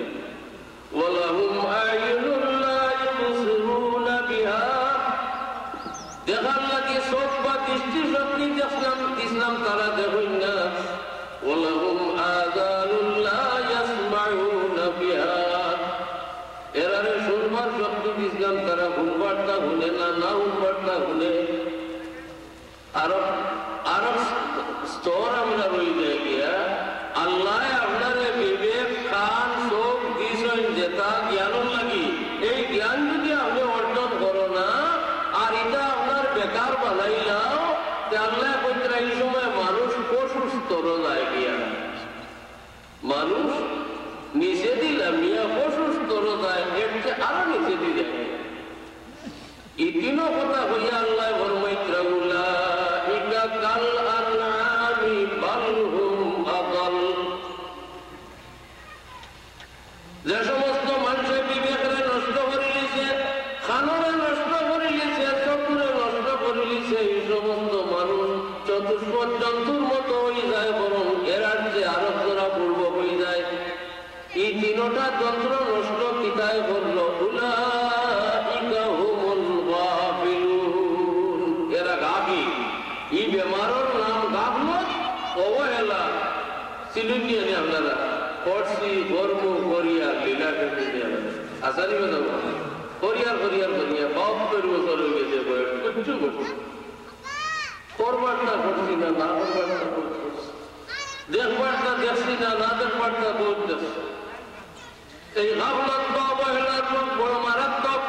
ওয়ালাহুম আ'য়ুনুন লা ইউবসিরুনা বিহা, দেখার লাগে চোখ বা দৃষ্টি শক্তি দিছিলাম তারা দেখইন না। ওয়ালাহুম আযানুন লা ইয়াসমাউনা বিহা, এরারে শুনবার শক্তি দিছিলাম তারা শুনবারটা শুনে না, না শুনবারটা শুনে। আরো স্তর আমরা রই যাই গিয়া আল্লাহ আপনারে বিবেক কান চোখ দিছেন যেটা জ্ঞান লাগি, এই জ্ঞান যদি আপনি অর্জন করো না আর এটা আপনার বেকার বানাইলাম, আল্লাহ কইরা এই সময় মানুষ পশু স্তর যায় গিয়া, মানুষ নিচে দিলাম মিয়া পশু স্তর যায়, এর চেয়ে আরো নিচে দিয়ে যায়। ইতিনো কথা হইয়া আল্লাহ ফরমাইত্রা উলাইকা কাল আনআমি বাল হুম আযাল, যে সমস্ত মানুষের বিবেকরে নষ্ট করে লিছে, খানরে নষ্ট করে লিছে, চকুরে নষ্ট করে লিছে, এই সমস্ত মানুষ চতুষ্পদ জন্তুর মতো হয়ে যায়, বরং এরার যে আরো জোড়া পূর্ব হয়ে যায়। এই তিনটা যন্ত্র নষ্ট পিতায় করল উলাইকা হুমুল গাফিলুন, এরা গাফিল। এই বেমারের নাম গাফলত, অবহেলা। সিলুনিয়া নে আপনারা পড়ছি কর্ম করিয়া লীলা কেটে আসানি বাজাবো করিয়ার করিয়ার করিয়া 72 বছর হয়ে গেছে বয়স, কিচ্ছু করছি করবারটা করছি না, না করবারটা করছি, দেখবারটা দেখছি না, না দেখবারটা বলতেছি। এই গাফলত বা অবহেলার রূপ বড় মারাত্মক।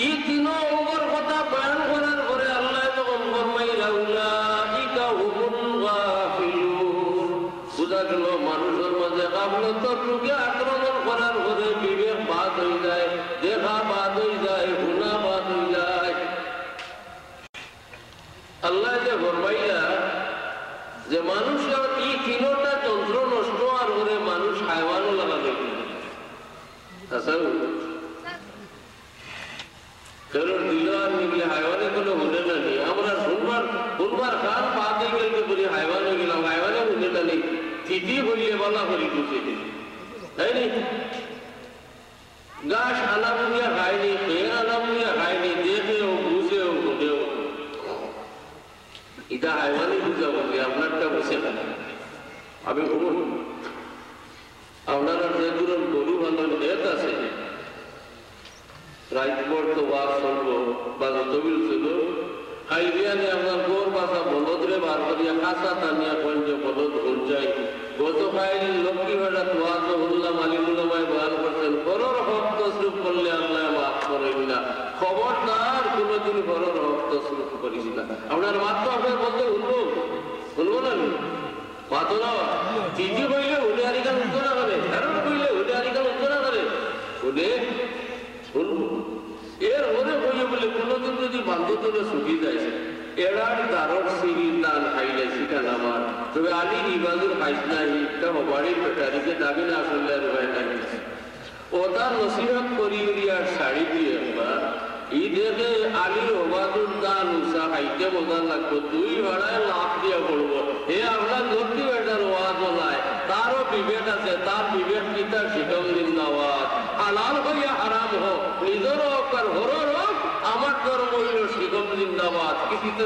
এই তিন অঙ্গর কথা বয়ান করার পরে আল্লাহ তখন ফরমাইলা উলাইকা হুমুল গাফিলুন, বুঝা গেল মানুষের মাঝে গাফলতর রোগে আক্রমণ করার পরে বিবেক বাদ হয়ে যায়, দেখা বাদ হয়ে যায়, গুনাহ বাদ হয়ে যায়। আল্লাহ যে ফরমাইলা যে মানুষের এই তিনটা যন্ত্র নষ্ট হওয়ার পরে মানুষ হায়ওয়ানও লাগাবে, দিল আর নিগলে হায়ওয়ানে কোনো হুনে না নেই। আমরা শুনবার কান পাতে গেলে বলি হায়ওয়ান হয়ে গেলাম, হায়ওয়ানে হুনে না নেই, তিথি বলিয়ে বলা করি খুশি, তাই নি? গাছ আনা বুঝিয়া খায়নি, খেয়ে আনা বুঝিয়া খায়নি, দেখেও বুঝেও হুনেও, এটা হায়ওয়ানি বুঝা বলি, আপনারটা বুঝে না। আমি বলুন আপনারা যে দূরের গরু বান্ধব হেত আছে, রাইতপর তো বাস চলবো বা তবিল ছিল, হাইরিয়ানে আপনার গোর বাসা বলদরে বার করিয়া কাঁচা টানিয়া কঞ্জে বলদ হল যায়। গত খাইল লক্ষ্মী ভাড়া তোয়াজ হুল্লাম আলিমুল্লামায় বয়ান করছেন, ঘরের হক তসরুপ করলে আল্লাহ মাফ করেন না, খবরদার কোনোদিন ঘরের হক তসরুপ করিস না। আপনার মাত্র আপনার বলতে শুনবো না মাতো না, চিঠি বইলে হুলে আরিকাল উত্তর না করে, কারণ বইলে হুলে আরিকাল উত্তর না করে, হুলে শুনবো। এর ওরে বইয়ে বলে কোনোদিন যদি বান্ধবরা ছুটি যায়, এরার দারর সিঁড়ির দান খাইলে শিখা নামার, তবে আলী ইবাদুর খাইস না, হিটা হবাড়ির পেটারিকে দাবি না আসলে আর ভাই নাই। ও তার নসিহত করি আর শাড়ি দিয়ে একবার ই দেখে আলীর হবাদুর দান উষা খাইতে বোঝা লাগতো, 2 ভাড়ায় লাভ দিয়ে পড়বো। এ আমরা ধরতে বেটার ওয়াজও নাই, তারও বিবেক আছে, তার বিবেক কি তার শিকম জিন্দাবাদ। হালাল হইয়া হারাম হোক, নিজের হোক আর হরর হোক, আমার ধর্ম হইল শিকম জিন্দাবাদ। কিছু তো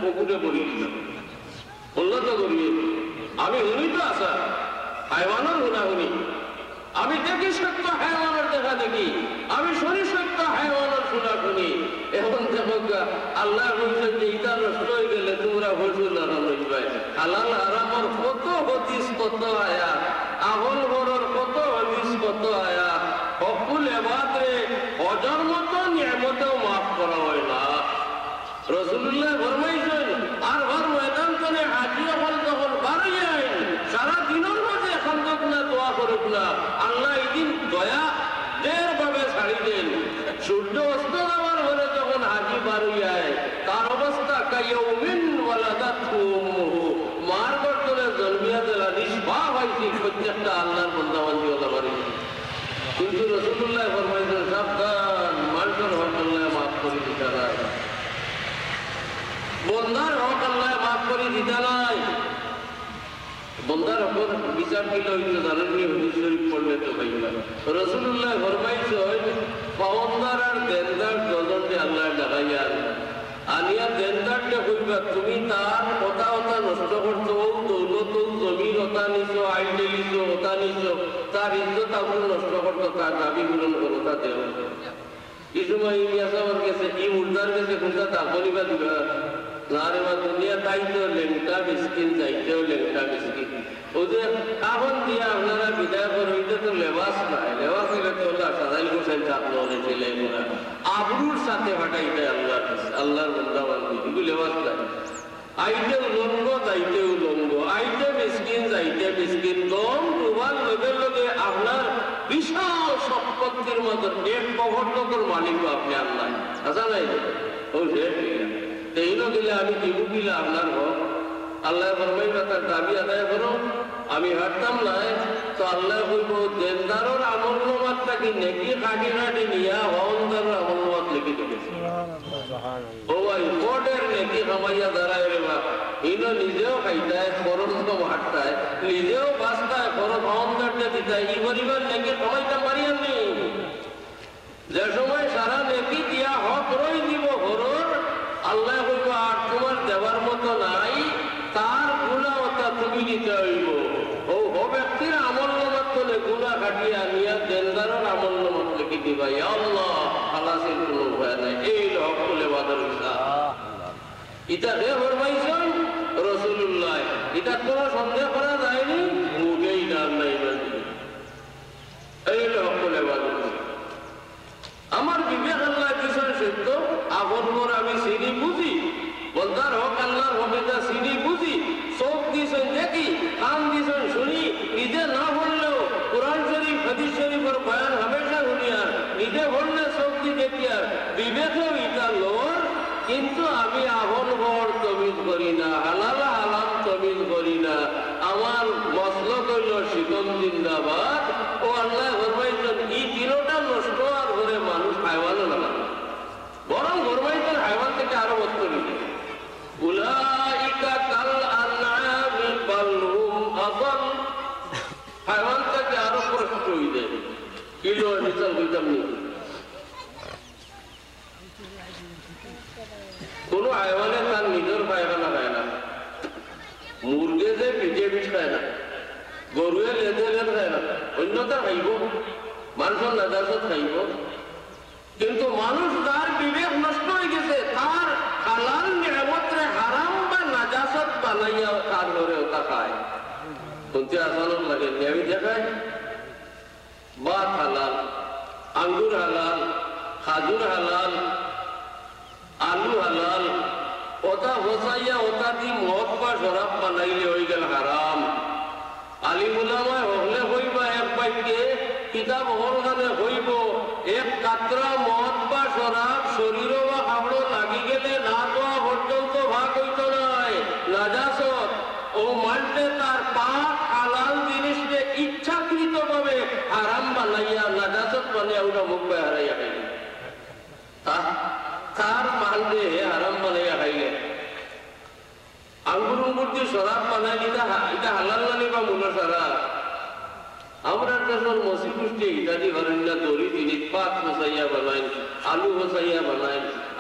পুকুরে বলি বললো তো করিয়ে, আমি শুনি তো আসা হাইওয়ানের গুণা শুনি, আমি দেখি সত্য হাইওয়ানের দেখা দেখি, আমি শুনি সত্য হাইওয়ানের শোনা শুনি। এখন দেখো আল্লাহ বলছেন যে ইটা নষ্ট হয়ে গেলে তোমরা হসুল আরাম হইবাই। হালাল আরামর কত হদিস কত আয়া, আহল বড়র কত হদিস কত আয়া, হকুল এবাদে হজর মতো নিয়মতেও মাফ করা হয় না। রসুল্লাহ ফরমাইছেন আর ঘর ময়দান করে হাজি হল যখন বাড়ি যায়, সারা দিনের মাঝে খান্দক না দোয়া করুক না, আল্লাহ এদিন দয়া দের ভাবে ছাড়ি দেন। সূর্য অস্ত যাওয়ার পরে যখন হাজি বার হইয়ায় তার অবস্থা কাইয়ৌমিন ওয়ালাদাতহু উম্মুহু, মার গর্ভে জন্মিয়া দিলা নিষ্পাপ হইছে প্রত্যেকটা আল্লাহর বান্দা বান্দি হতে পারে। কিন্তু রাসূলুল্লাহ ফরমাইছেন সাবধান, মানুষের হক আল্লাহ মাফ করে দিতে নাই, বন্দার হক আল্লাহ মাফ করে দিতে নাই। বন্দার হক বিচার দিলে হইতে জানেননি, হুজুর শরীফ পড়লে তো ভাইবা রাসূলুল্লাহ ফরমাইছেন পাওয়ার আর দেনদার দুজনকে আল্লাহ দেখাইয়া আনিয়া দেনদারটা কইবা তুমি তার কথা কথা নষ্ট করছো, দৌলত জমির ওটা নিছো, আইডে নিছো, ওটা নিছো, তার ইজ্জত আপনি নষ্ট করতো, তার দাবি পূরণ করো, তা দেও। এই সময় ইলিয়াসাবার গেছে ই মুর্দার গেছে কোনটা তা বলিবা দিবা না রে বা দুনিয়া তাইতো লেংটা মিসকিন যাইতেও লেংটা মিসকিন। ওদের কাহন দিয়ে আপনারা বিদায় করে ওইটা তো লেবাস নাই, লেবাস হইলে তো সাজাইল গোসাইল চাপলো ছেলে মোরা আবরুর সাথে ফাটাইতে আল্লাহর বন্দা বান্দি, কিন্তু লেবাস নাই। আইতে উলঙ্গ যাইতে উলঙ্গ, আইতে মিসকিন যাইতে মিসকিন, দম ডুবার লগে লগে আপনার বিশাল সম্পত্তির মতন এক প্রবর্তকের মালিক আপনি আল্লাহ আচ্ছা নাই ও সে এইগুলো গেলে আমি দিব গেলে আপনার হোক আল্লাহ ফরমাইবা তার দাবি আদায় করো, আমি হাঁটতাম নাই তো আল্লাহ বলব দেনদারের আমল নামাজটা কি নেকি কাটি কাটি নিয়া হওয়ার আমল নামাজ লিখে দিয়েছে। ও ভাই কোটের নেকি কামাইয়া দাঁড়ায় রে বা ইনো নিজেও খাইতায়, খরচ কম হাঁটতায়, নিজেও বাঁচতায়, খরচ হওয়ারটা দিতায়, ই পরিবার নেকি কামাইতে পারি আমি। যে সময় সারা নেকি দিয়া হক রই দিব হরর আল্লাহ বলবো আর তোমার দেওয়ার মতো নাই, তার গুণা ওটা তুমি দিতে হইব। ও ব্যক্তির আমল নামাজ তোলে গুণা কাটিয়ে আনিয়া দেনদারের আমল নামাজ লিখে দিবা, আল্লাহ খালাসের কোনো ভয় নাই। এই হক বলে বাদর ইটা হে ফরমাইছেন রাসূলুল্লাহ, এটা কোনো সন্দেহ করা যায়নি, মুখেই ডাল নাই। এই হক বলে বাদর আমার বিবেক আল্লাহ কিসের সত্য আপন মোর আমি চিনি বুঝি, বন্দার হক আল্লাহর হক এটা চিনি বুঝি, চোখ দিয়েছেন দেখি, কান দিয়েছেন শুনি, নিজে না বললেও কোরআন শরীফ হাদিস শরীফের বয়ান হামেশা শুনি, আর নিজে বললে চোখ দিয়ে দেখি, আর বিবেকেও এটা লোর। কিন্তু আমি আপন ঘর তমিজ করি না, হালাল হালাম তমিজ করি না, আমার মসলক হইল শীতল জিন্দাবাদ। ও আল্লাহ ফরমাইছেন এই তিনটা নষ্ট আর ঘরে মানুষ হাইওয়ানও না, বরং ফরমাইছেন হাইওয়ান থেকে আরো বস্তু নিতে উলাইকা কাল আনআমি বাল হুম আযাল, হাইওয়ান থেকে আরো কষ্ট হইছে। কিলো মিসাল কইতাম নি, কোন হাইওয়ানে তার নিজের পায়খানা খায় না, মুরগে যে পিঠে পিঠ খায় না, গরুয়ে লেদে লেদ খায় না, অন্যতা খাইব, মানুষের নাজাসত খাইব। কিন্তু মানুষ তার বিবেক নষ্ট হয়ে গেছে, তার হালাল নিয়ামতরে হারাম বা নাজাসত বানাইয়া তার ঘরে ওটা খায়। শুনতে আসানোর লাগে নিয়ামি দেখায় ভাত হালাল, আঙ্গুর হালাল, খাজুর হালাল, আলু হালাল, ওটা বসাইয়া ওটা দি মদ বা শরাব বানাইলে হয়ে গেল হারাম। আলিম উলামায় হলে হইবা এক বাক্যে, কিতাব হলখানে হইব এক কাতরা মদ বা শরাব শরীর বা কাপড় লাগি গেলে না দেওয়া পর্যন্ত ভাগ হইত নয় নাজাসত। ও মানতে তার পাক হালাল জিনিসকে ইচ্ছাকৃত ভাবে হারাম বানাইয়া নাজাসত বানিয়া ওটা মুখ হারাইয়া খাইল, তার মানতে হারাম বানাইয়া খাইলে। আঙ্গুর উঙ্গুর দিয়ে শরাব বানাই এটা হালাল নানি বা মুলো সারা আমরা দেশের মসি পুষ্টি ইত্যাদি করেন না, দড়ি জিনিস পাত বসাইয়া বানাই, আলু বসাইয়া বানাই,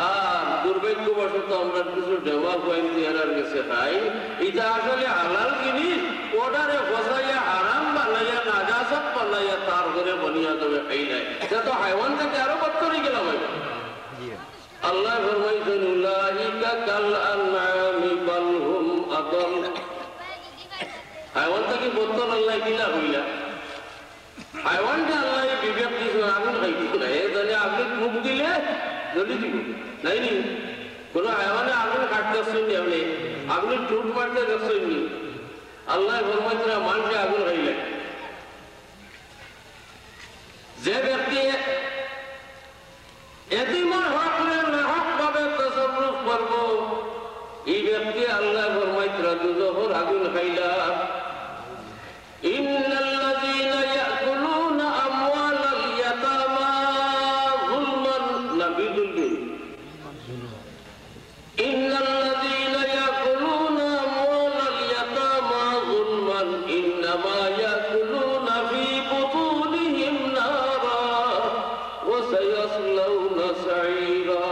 আর দুর্ভাগ্যবশত আমরা কিছু ডেমা পয়েন্ট চেহারার কাছে খাই। এটা আসলে হালাল জিনিস, ওটারে বসাইয়া হারাম বানাইয়া নাজাসত বানাইয়া তার ঘরে বনিয়া তবে খাই নাই, এটা তো হাইওয়ান থেকে আরো বত্তরই গেলাম। আল্লাহ ফরমাইছেন উলাইকা কাল আনআমি বাল হুম আযাল, হাইওয়ান থেকে বত্তর আল্লাহ কিলা হইলা। হাইওয়ানটা আল্লাহ বিবেক দিয়েছেন আগুন খাইতে না, এ জানে আপনি মুখ দিলে জ্বলি দিব নাই নি, কোন হাইওয়ানে আগুন কাটতে আসছেন আপনি, আপনি টুট মারতে দেখছেন নি। আল্লাহ ফরমাইছেন মানুষে আগুন খাইলে, যে ব্যক্তি এতিমের হক নাহক ভাবে তাসাররুফ করব, এই ব্যক্তি আল্লাহ ফরমাইতরা দুজখের আগুন খাইলা। ইন্নাল্লাযীনা ইয়াকুলুনা আমওয়ালাল ইয়াতামা যুলমান নাবিদুল ইন্নাল্লাযীনা ইয়াকুলুনা আমওয়ালাল ইয়াতামা যুলমান ইন্নামা ইয়াকুলুনা ফী বুতুনিহিম নারা ওয়া সায়াসলাউনা সাঈরা।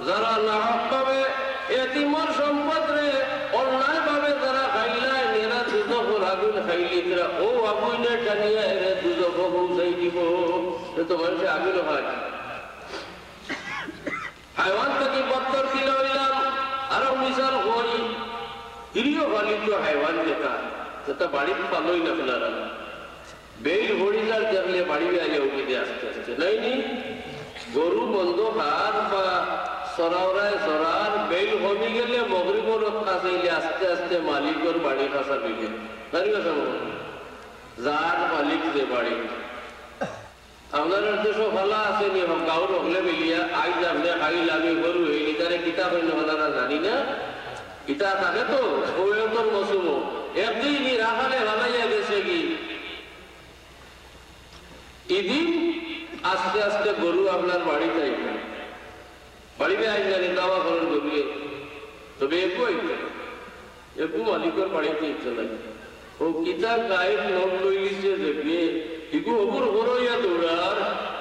যারা নাহক ভাবে এতিমের সম্পদ রে অন্যায় ভাবে যারা খাইলা এরা দুজখের আগুন খাইলিতরা ও আগুনে টানিয়া এরা দুজখ পৌঁছাই দিব। তো মানুষ আগুন হয় হাইওয়ান থেকে বত্তর কিলো হইলাম আরো মিশাল হই হিরিও পালিত হাইওয়ান যেটা সেটা বাড়িতে পালোই না ফেলারা বেল হরিজার দেখলে বাড়ি আইলে উঠে আস্তে আস্তে নাইনি গরু বন্ধ হাত বা সরাওরায় সরার বেল হমি গেলে মগরিবর কাছাইলে আস্তে আস্তে মালিকর বাড়ি কাছা দিলে জানি কথা যার মালিক যে বাড়ি আপনার দেশ ভালা আছে নি গাঁর হলে মিলিয়া আই যাবে খাইল আমি গরু হইলি তারে কিতাব হইলে ভালারা জানি না কিতা থাকে তো ওর মৌসুম একদিন রাখালে ভালাইয়া গেছে কি এদিন আস্তে আস্তে গরু আপনার বাড়িতে আইবে বাড়িতে আইজানি দাওয়া করেন গরুয়ে তবে একটু মালিকের বাড়িতে ইচ্ছা লাগে ও কিতা গায়ের নোট লইছে দেখবে ইগু অপুর হরইয়া দৌড়ার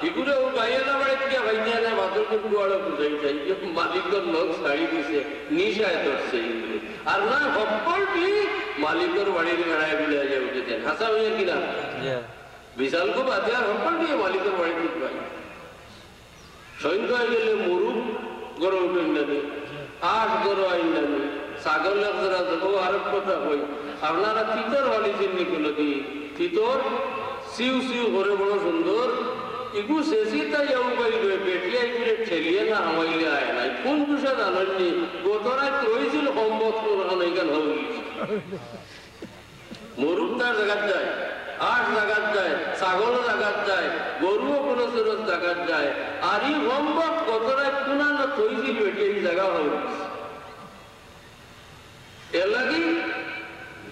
ইগুরে ও গায়ে না বাড়িতে গিয়ে ভাইতে না মাত্র কিন্তু আড়া বুঝাই চাই মালিকের লোক ছাড়ি দিছে নিশায় ধরছে আর না হপ্পলটি মালিকের বাড়ির বেড়ায় বিলে যায় উঠেছেন হাসা হইয়া কিনা বিশাল খুব আছে আর হপ্পলটি মালিকের বাড়িতে পাই সৈন্য গেলে মরু গরু উঠেন নাকি আট গরু আইন নাকি ছাগল যারা ও আরেক কথা হই আপনারা তিতর হলিছেন নাকি নদী তিতর সিউ সিউ করে বড় সুন্দর ইগু শেষি তাই পাইবে পেটিয়াই করে ঠেলিয়ে না হামাইলে আয় নাই কোন বিষয় জানেননি গোতরায় হয়েছিল সম্ভব এইখান হই মরুক তার জায়গাত যায় আট জায়গাত যায় ছাগল জায়গাত যায় গরুও কোনো সুরত জায়গাত যায় আর ই সম্ভব গোতরায় কোনা না থইছিল এটি এই জায়গা হই এর লাগি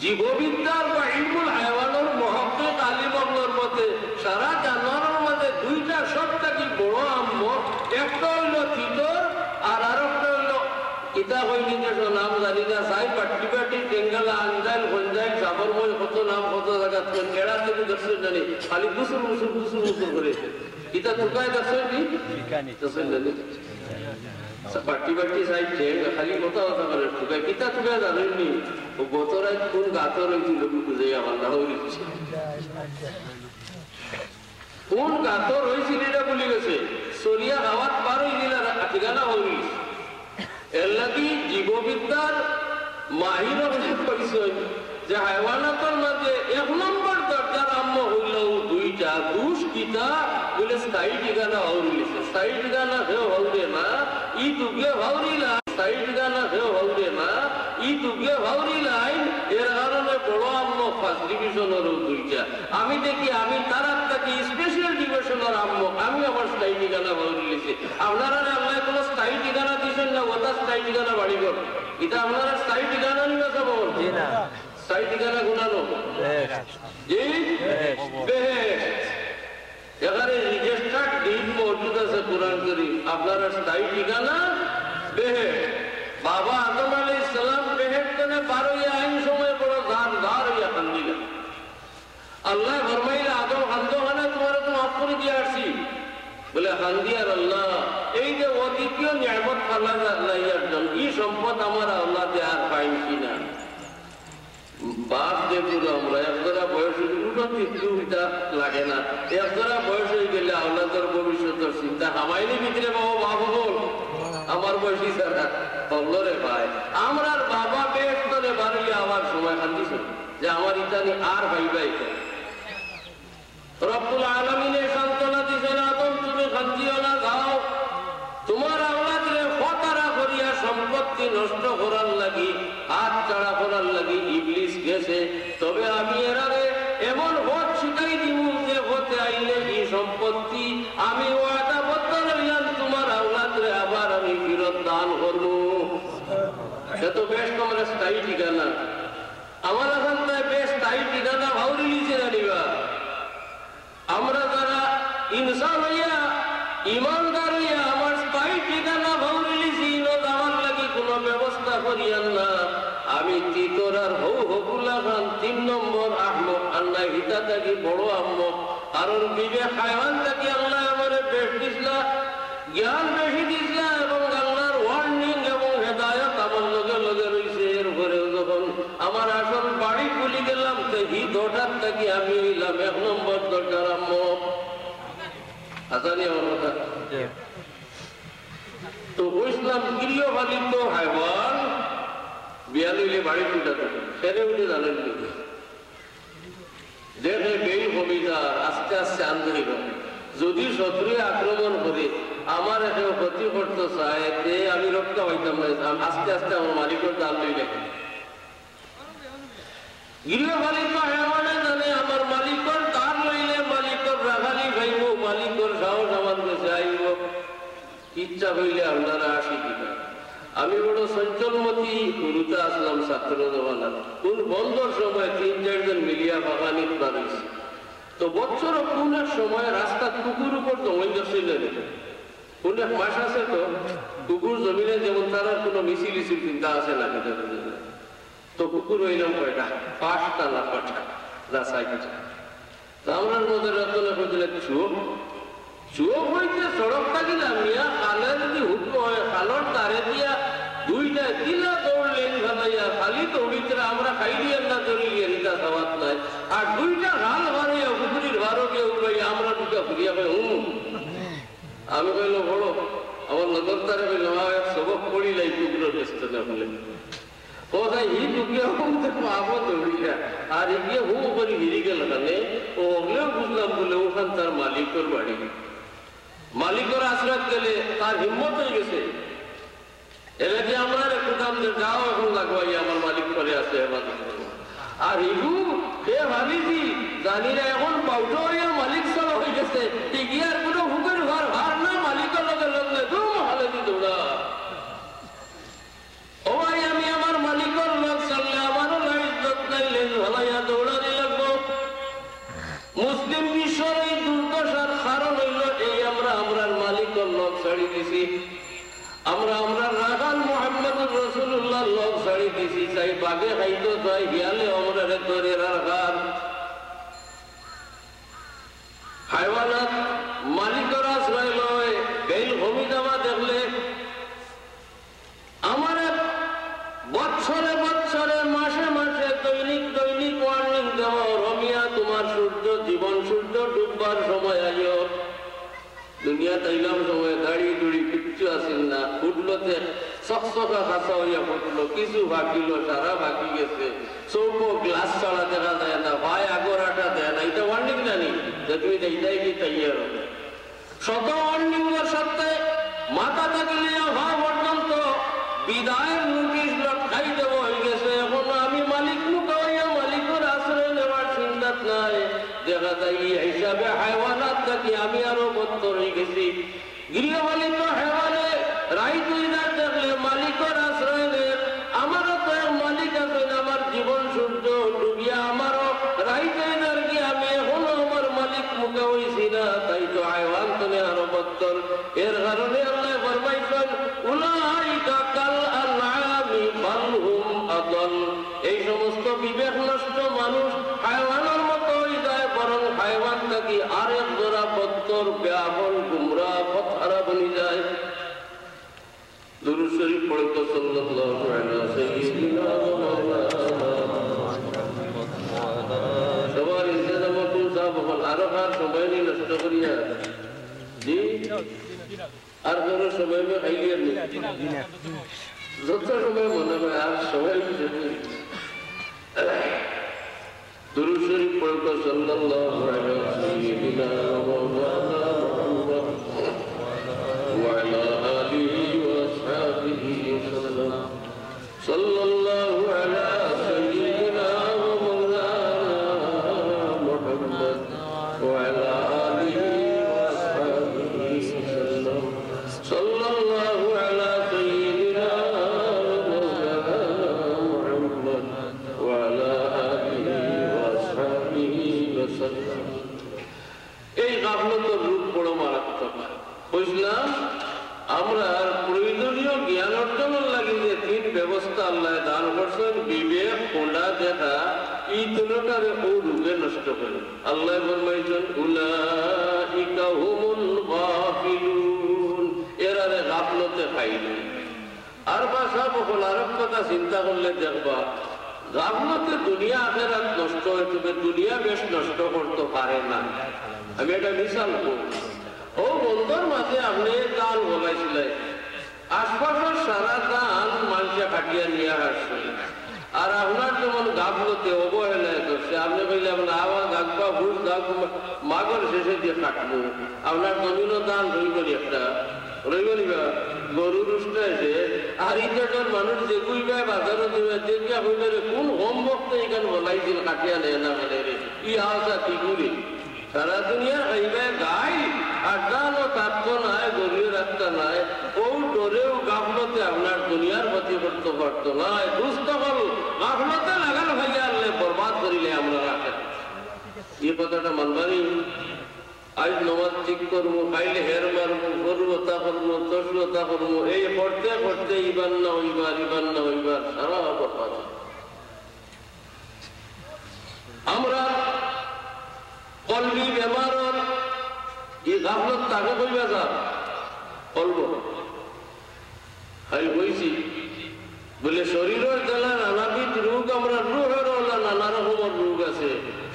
জীববিদ্যার বা ইলমুল হায়াওয়ানের মহব্বত আলিমগলর মতে সারা জানোয়ারের মধ্যে দুইটা সবথেকে বড় আম্ম একটা হইল তিতর আর আরেকটা হইল ইটা হইনি যে নাম জানি না সাই পাট্টি পাটি টেঙ্গালা আঞ্জাইল গঞ্জাইল সাবরময় কত নাম কত জায়গা কেড়া থেকে দর্শন জানি খালি দুসুর মুসুর করে ইটা টুকায় দর্শন নি দর্শন জানি পাট্টি পাট্টি সাইড খালি কথা কথা করে টুকায় কিতা টুকায় জানেননি ও গতরায় কোন গাতর হয়েছিল বুঝে আমার না হয়েছে কোন গাতর হয়েছিল এটা বলে গেছে সরিয়া হাওয়াত পার হয়ে দিল ঠিকানা হইল এর লাগি জীববিদ্যার মাহির পরিচয় যে হাইওয়ানাতের মধ্যে এক নম্বর দরজার আম্ম হইল দুইটা দুষ কিতা বলে স্থায়ী ঠিকানা হইলিছে স্থায়ী ঠিকানা হে হইলে না ই দুগে হইলা স্থায়ী ঠিকানা হে হইলে না ই দুগে ভাউরি লাইন এর কারণে বড় আম্ম ফার্স্ট ডিভিশনের দুইটা আমি দেখি আমি তার থেকে স্পেশাল ডিভিশনের আম্ম আমি আমার স্থায়ী ঠিকানা ভাউরি লিছি আপনারা আল্লাহ কোনো স্থায়ী ঠিকানা দিচ্ছেন না ওটা স্থায়ী ঠিকানা বাড়ি ঘর এটা আপনারা স্থায়ী ঠিকানা নিবে সব স্থায়ী ঠিকানা গুণানো এখানে রেজিস্টার্ড ডিড মজুদ আছে কোরআন শরীফ আপনারা স্থায়ী ঠিকানা বেহেশত বাবা আদম আলাইহিস সালাম বেহেশতে 12 আইন সময় বড় ধার হইয়া কান্দিলেন আল্লাহ ফরমাইলেন আদম খান্দোখানে তোমার তো মাফ করে দিয়ে আসছি বলে খান্দিয়ার আল্লাহ এই যে অদ্বিতীয় নিয়ামত আল্লাহ লাইয়ার জন্য এই সম্পদ আমার আল্লাহ দেয়ার পাইছি না বাপ যে পুরো আমরা একজোড়া বয়স উঠা লাগে না একজোড়া বয়স হয়ে গেলে আল্লাহর ভবিষ্যতের চিন্তা হামাইনি ভিতরে বাবা বাপ বল আমার বয়সী ছাড়া বলরে ভাই আমরা বাবা বেশ করে বাড়িয়ে আমার সময় খান্দিছ যে আমার ইটানি আর ভাই ভাই রব্বুল আলামিনে সান্তনা দিছেন আদম তুমি খান্দিও না যাও তোমার আওলাদরে ফতারা করিয়া সম্পত্তি নষ্ট করার লাগি হাত ছাড়া করার লাগি ইবলিস গেছে তবে আমি এর আগে এমন পথ শিখাই দিব যে হতে আইলে এই সম্পত্তি আমি ওয়াদাবদ্ধ হইলাম স্থায়ী ঠিকানা আমার এখান থেকে বেশ স্থায়ী ঠিকানা ভাউরি নিচে জানিবা আমরা যারা ইনসান হইয়া ইমানদার হইয়া আমার স্থায়ী ঠিকানা ভাউরি নিছি আমার লাগি কোনো ব্যবস্থা করিয়ান না আমি তিতরার হৌ হকুলা খান 3 নম্বর আহমদ আল্লাহ হিতা থাকি বড় আহমদ কারণ বিবেক হায়ওয়ান থাকি আল্লাহ আমার বেশ দিসলা জ্ঞান বেশি দিসলা এবং আল্লাহর ওয়ার্নিং এবং হেদায়ত আমার লগে লগে রয়েছে এর ঘরেও যখন আমার আসল বাড়ি খুলি গেলাম তো হিত হঠাৎ থাকি আমি হইলাম 1 নম্বর দরকার আহমদ আসানি আমার কথা তো ইসলাম গৃহপালিত হায়ওয়ান বিয়ালিলে বাড়ি উঠাতে সেরে উঠে জানেন দেখে বেই কবিতার আস্তে আস্তে আন্দোলিত যদি শত্রু আক্রমণ করে আমার একটা ক্ষতি করতে চায় তে আমি রক্ষা পাইতাম না আস্তে আস্তে আমার মালিকের দাল লই দেখে গৃহপালিত হায়ওয়ানে জানে আমার মালিকের দাল লইলে মালিকের রাখালি ভাইব মালিকের সাহস আমার কাছে আইব ইচ্ছা হইলে আপনারা আসি কিনা আমি বড় সঞ্চলমতি গুরুতে আসলাম ছাত্র জমানা কোন বন্ধর সময় 3-4 জন মিলিয়া বাগানিত বাড়াইছি তো বছর কোন এক সময় রাস্তা কুকুর উপর জমিন ছিল কোন এক মাস আছে তো কুকুর জমিনে যেমন তার কোনো মিছিল চিন্তা আছে না তো কুকুর হইলাম কয়টা 5টা না 5টা রাস্তায় আমরা মধ্যে রচনা করছিলেন চোখ হইতে সড়ক থাকি না মিয়া খালে যদি হুটো হয় খালর তারে দিয়া 2টা দিলা দৌড়লেন ভালাইয়া খালি দৌড়িতে আমরা খাই দিয়ে না দৌড়িয়ে রিতা সবাত নাই আর 2টা খাল ভারিয়া পুকুরির ভারকে উড়াই আমরা 2টা ঘুরিয়া পাই আমি কইল বড় আমার নজর তারে বলল সবক পড়ি লাই কুকুরের ব্যস্ত না বলে ও তাই হি টুকিয়া হুমতে পাবো দৌড়িয়া আর এগিয়ে হুম করে হিরি গেল কানে ও ওগুলো বুঝলাম বলে ওখান তার মালিকের বাড়ি মালিকের আশ্রয় গেলে তার হিম্মত হয়ে গেছে এলে যে আমরা একটু দাম যাও এখন লাগবাই আমার মালিক করে আছে আর ইগু সে ভাবিছি জানি না এখন পাউটো হইয়া মালিক চলা হয়ে গেছে টিকিয়ার কোনো হুকের ঘর ভার না মালিকের লগে লগে তুম হালে দি দৌড়া ও ভাই আমি আমার মালিকের লোক চললে আমারও ইজ্জত নাইলে ভালাইয়া দৌড়ানি লাগবো মুসলিম বিশ্বের এই দুর্দশার কারণ হইল এই আমরা মালিকের লোক ছাড়ি দিছি আমরা রাগান মুহাম্মদুর রাসূলুল্লাহ লোক ছাড়ি দিছি চাই বাগে খাইতো চাই হিয়ালে আমরা ধরে রাখার হায়ওয়ানাত মালিকের আশ্রয় লয় বেল ভূমি জমা দেখলে আমার বছরে বছরে মাসে মাসে দৈনিক ওয়ার্নিং দেওয়া রমিয়া তোমার সূর্য জীবন সূর্য ডুববার সময় আইও দুনিয়া তাইলাম সময় দাড়ি দুড়ি কিচ্ছু আসেন না ফুটলোতে চকচকা খাঁচা হইয়া ফুটলো কিছু ভাগিল সারা ভাগি গেছে চৌকো গ্লাস ছাড়া দেখা যায় না ভাই আগরাটা দেয় না এটা ওয়ার্নিং জানি যে তুমি এইটাই কি তাইয়ার শত ওয়ার্নিং এর সাথে মাথা থাকলে ভাব পর্যন্ত বিদায়ের নোটিশ লটকাই দেব হয়ে গেছে এখন আমি মালিক মুখা হইয়া মালিকের আশ্রয় নেওয়ার চিন্তা নাই দেখা যায় এই হিসাবে হায়ওয়ানাত থাকি আমি আরো বদ্ধ হয়ে গেছি গৃহপালিত হায়ওয়ানে রাই দুইদার দেখলে মালিকের আশ্রয় নেন আমারও তো মালিক আছেন আমার জীবন সূর্য ডুবিয়া আমারও রাই দুইদার কি আমি এখনো আমার মালিক মুখে হইছি না তাই তো হায়ওয়ান তনে আরো বদ্ধর এর কারণে আল্লাহ ফরমাইছেন উলাইকা কাল আনআমি বাল হুম আদল এই সমস্ত বিবেক নষ্ট মানুষ হায়ওয়ানের মতো হয়ে যায় বরং হায়ওয়ান থাকি আরেক জোড়া বদ্ধর ব্যাপন গুমরাহ পথহারা বনি যায় দুরূদ শরীফ পড়ে তো সাল্লাল্লাহু আলাইহি সাইয়্যিদিনা সবার ইন্তজাম করুন সাহেব আরো কার সময় নিয়ে নষ্ট করিয়া জি আর কোনো সময় খাইলিয়ে নেই যত সময় মনে হয় আর সময় দুরূদ শরীফ পড়ে তো সাল্লাল্লাহু আলাইহি সাইয়্যিদিনা وعلى آله وأصحابه وسلم صلى الله على سيدنا ومولانا محمد وعلى آله وأصحابه وسلم صلى الله على سيدنا ومولانا ব্যবস্থা আল্লাহ দান করছেন, বিবেক কোনটা দেখা এই তিনটারে ও রূপে নষ্ট করে। আল্লাহ ফরমাইছেন উলাইকা হুমুল গাফিলুন, এরারে গাফলতে খাইল। আর ভাষা বকল আরেক কথা চিন্তা করলে দেখবা গাফলতে দুনিয়া আখেরাত নষ্ট হয়ে যাবে, দুনিয়া বেশ নষ্ট করতে পারে না। আমি একটা মিশাল করি, ও বন্ধুর মাঝে আপনি দান বলাইছিলেন, আশপাশের সারা দান মানুষে কাটিয়ে নিয়ে আসছে, আর আপনার যেমন গাফলতে অবহেলায় করছে, আপনি বললে আপনার আবার গাছবা ভুষ গাছ মাগর শেষে দিয়ে কাটবো, আপনার জমিনও দান রইবনি, একটা রইবনি বা গরুর উষ্টা এসে আর ইটাটার মানুষ যে গুইবা বাজারে দেবে দেখিয়া হইলে কোন হোম ভক্ত এখানে বলাইছিল কাটিয়া নেয় না বলে রে ই আওসা কি করি সারা দুনিয়া খাইবে গাই আর দানও থাকতো নাই, গরুর রাস্তা নাই, ও ডরেও গাফলতে আপনার দুনিয়ার ক্ষতি করতে পারতো না। দুস্থ হল গাফলতে লাগাল ভাইয়া আনলে বরবাদ করিলে আমরা রাখেন। এই কথাটা মানবানি। আজ নমাজ ঠিক করবো, খাইলে হের মারবো, করবো তা করবো, তসবো তা করবো, এই পড়তে পড়তে ইবার না হইবার, ইবার না হইবার সারা বরবাদ। আমরা কলবি বেমারর এই গাফলত তাকে কইবা যা কলব খাই কইছি বলে শরীরের জ্বালা নানাবিধ রোগ, আমরা রোগের নানা রকমের রোগ আছে।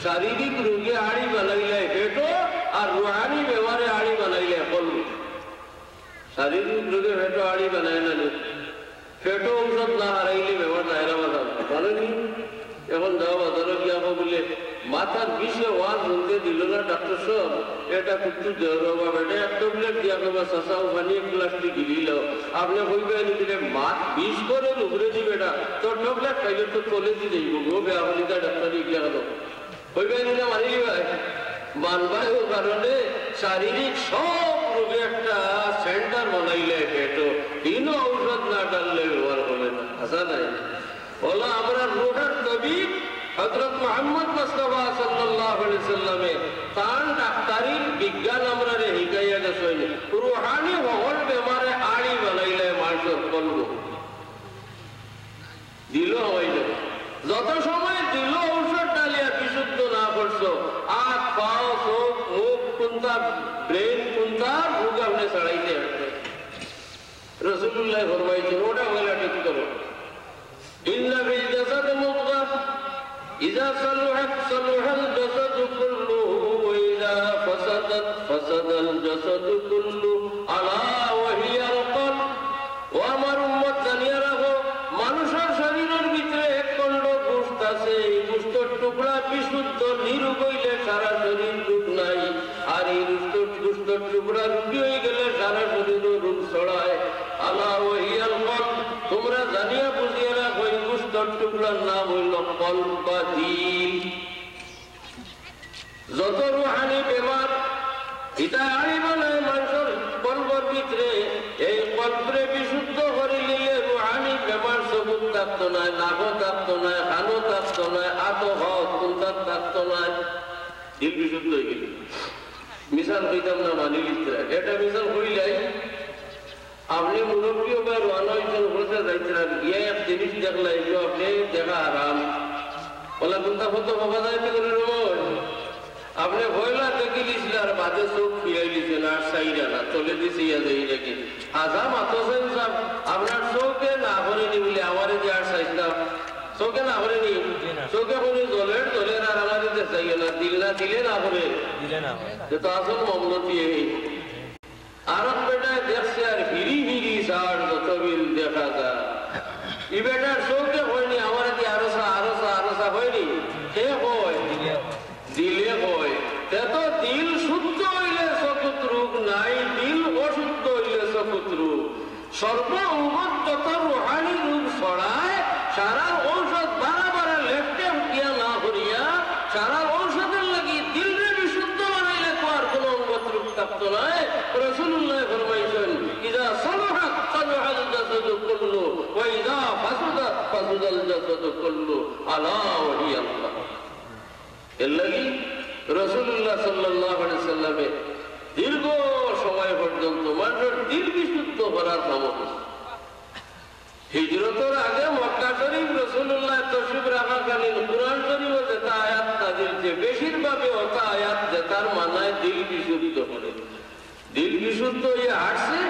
শারীরিক রোগে আড়ি বানাইলে পেটো, আর রুহানি বেমারে আড়ি বানাইলে কলব। শারীরিক রোগে পেটো আড়ি বানায় না, পেটো ঔষধ না হারাইলে বেমার নাইরা বাধা জানেনি। এখন যাও বাজারে গিয়া বলে মাথার বিষে ওয়াজ শুনতে দিল না ডাক্তার সাহেব, এটা কিন্তু দেওয়া বেটা এক ট্যাবলেট দিয়া করবা চাষাও পানি এক গ্লাসটি গিলিল, আপনি কইবেন দিলে মাছ বিষ করে উপরে দিবে না, তোর ট্যাবলেট খাইলে তো চলে দিয়ে যাইব গো, বেয়া হলি তা ডাক্তার গিয়া গেল কইবেন না মানি মানবাই ও কারণে শারীরিক সব রোগে একটা সেন্টার বানাইলে পেটো তিন ঔষধ না ডাললে ব্যবহার হবে না। আসা নাই বলো আমরা রোগের তবিব হযরত মুহাম্মদ মুস্তাফা সাল্লাল্লাহু আলাইহি সাল্লামে তার ডাক্তারির বিজ্ঞান আমরা রে হিকাইয়া গেছেন, রুহানি হল বেমারে আড়ি বানাইলে মানুষের কলব দিল হইল। যত সময় দিল ঔষধ ডালিয়া বিশুদ্ধ না করছো, হাত পাও চোখ মুখ কোনটা ব্রেন কোনটা রোগ আপনি ছাড়াইতে আসবে। রাসূলুল্লাহ ফরমাইছেন ওটা বলে ঠিক করো, ইন্না ফিল জাসাদি মুদগা ইযা সালুহাত সালুহাল জাসাদু কুল্লুহু ওয়া ইযা ফাসাদাত ফাসাদাল জাসাদু কুল্লুহু আলা ওয়া হিয়াল কলব। ও আমার উম্মত জানিয়া রাখো, মানুষের শরীরের ভিতরে এক খণ্ড গোশত আছে, এই গোশতের টুকরা বিশুদ্ধ নিরোগ হইলে সারা শরীর রোগ নাই, আর এই গোশতের টুকরা রোগী হয়ে গেলে সারা শরীরও রোগ ছড়ায়। আলা ওয়া হিয়াল কলব, তোমরা জানিয়া বুঝিয়ে রাখো এই গোশতের টুকরার নাম হইল কলব বা দিল। যত রুহানি বেমার এটা আড়ি বানায় মানুষের কলবের ভিতরে, এই কলবরে বিশুদ্ধ করে নিলে রুহানি বেমার সবুজ থাকতো না, নাকও থাকতো না, কানও থাকতো না, আতো হক কোনটা থাকতো না, দিল বিশুদ্ধ হয়ে গেল। মিশাল হইতাম না মানি লিখতে, এটা মিশাল হইলাই আপনি মুরব্বী বা রানা হইতেন বলতে যাইছিলেন, গিয়ে এক জিনিস দেখলা এগুলো আপনি দেখা আরাম বলে কোনটা হতো বাবা যাইতে করে রোজ আপনি ভয়লা দেখে দিয়েছিল আর বাজে চোখ ফিরাই দিয়েছেন আর সাইরা না চলে দিয়েছে যাই নাকি আজাম আতসেন সাহেব আপনার চোখে না ভরেনি বলে আমার যে আর সাইজটা চোখে না ভরেনি, চোখে কোনো জলের জলের আর আমাদের চাই না, দিল না দিলে না ভরে তো আসল মমলতি এই আরব বেটায় দেখছে আর হিরি হিরি সার যত বিল দেখা যায়, ই বেটার চোখে হয়নি আমার আরসা আরসা আরসা হয়নি, সে হয় দিলে হয়। এত দিল শুদ্ধ হইলে চকুত রোগ নাই, দিল অশুদ্ধ হইলে চকুত রোগ। সর্ব অঙ্গত যত রুহানি রোগ ছড়ায়, সারা ঔষধ বারা বারা লেফটে হুকিয়া না করিয়া সারা ঔষধের লাগি দিলরে বিশুদ্ধ বানাইলে তো আর কোন অঙ্গত রোগ থাকতো না। রাসূলুল্লাহ ফরমাইছেন ইযা সালাহাত সালাহাল জাসাদু কুল্লু ওয়া ইযা ফাসাদাত ফাসাদাল জাসাদু কুল্লু আলা ওয়া হিয়া আল্লাহ। এর লাগি রাসূলুল্লাহ সাল্লাল্লাহু আলাইহি সাল্লামে দীর্ঘ সময় পর্যন্ত মানুষের দিল বিশুদ্ধ করার ক্ষমতা। হিজরতের আগে মক্কা শরীফ রাসূলুল্লাহ তশরিফ রাখাকালীন কুরআন শরীফে যেটা আয়াত নাযিল হয়েছে বেশিরভাগ ওটা আয়াত যেটার মানায় দিল বিশুদ্ধ করে। দিল বিশুদ্ধ হয়ে আসছে,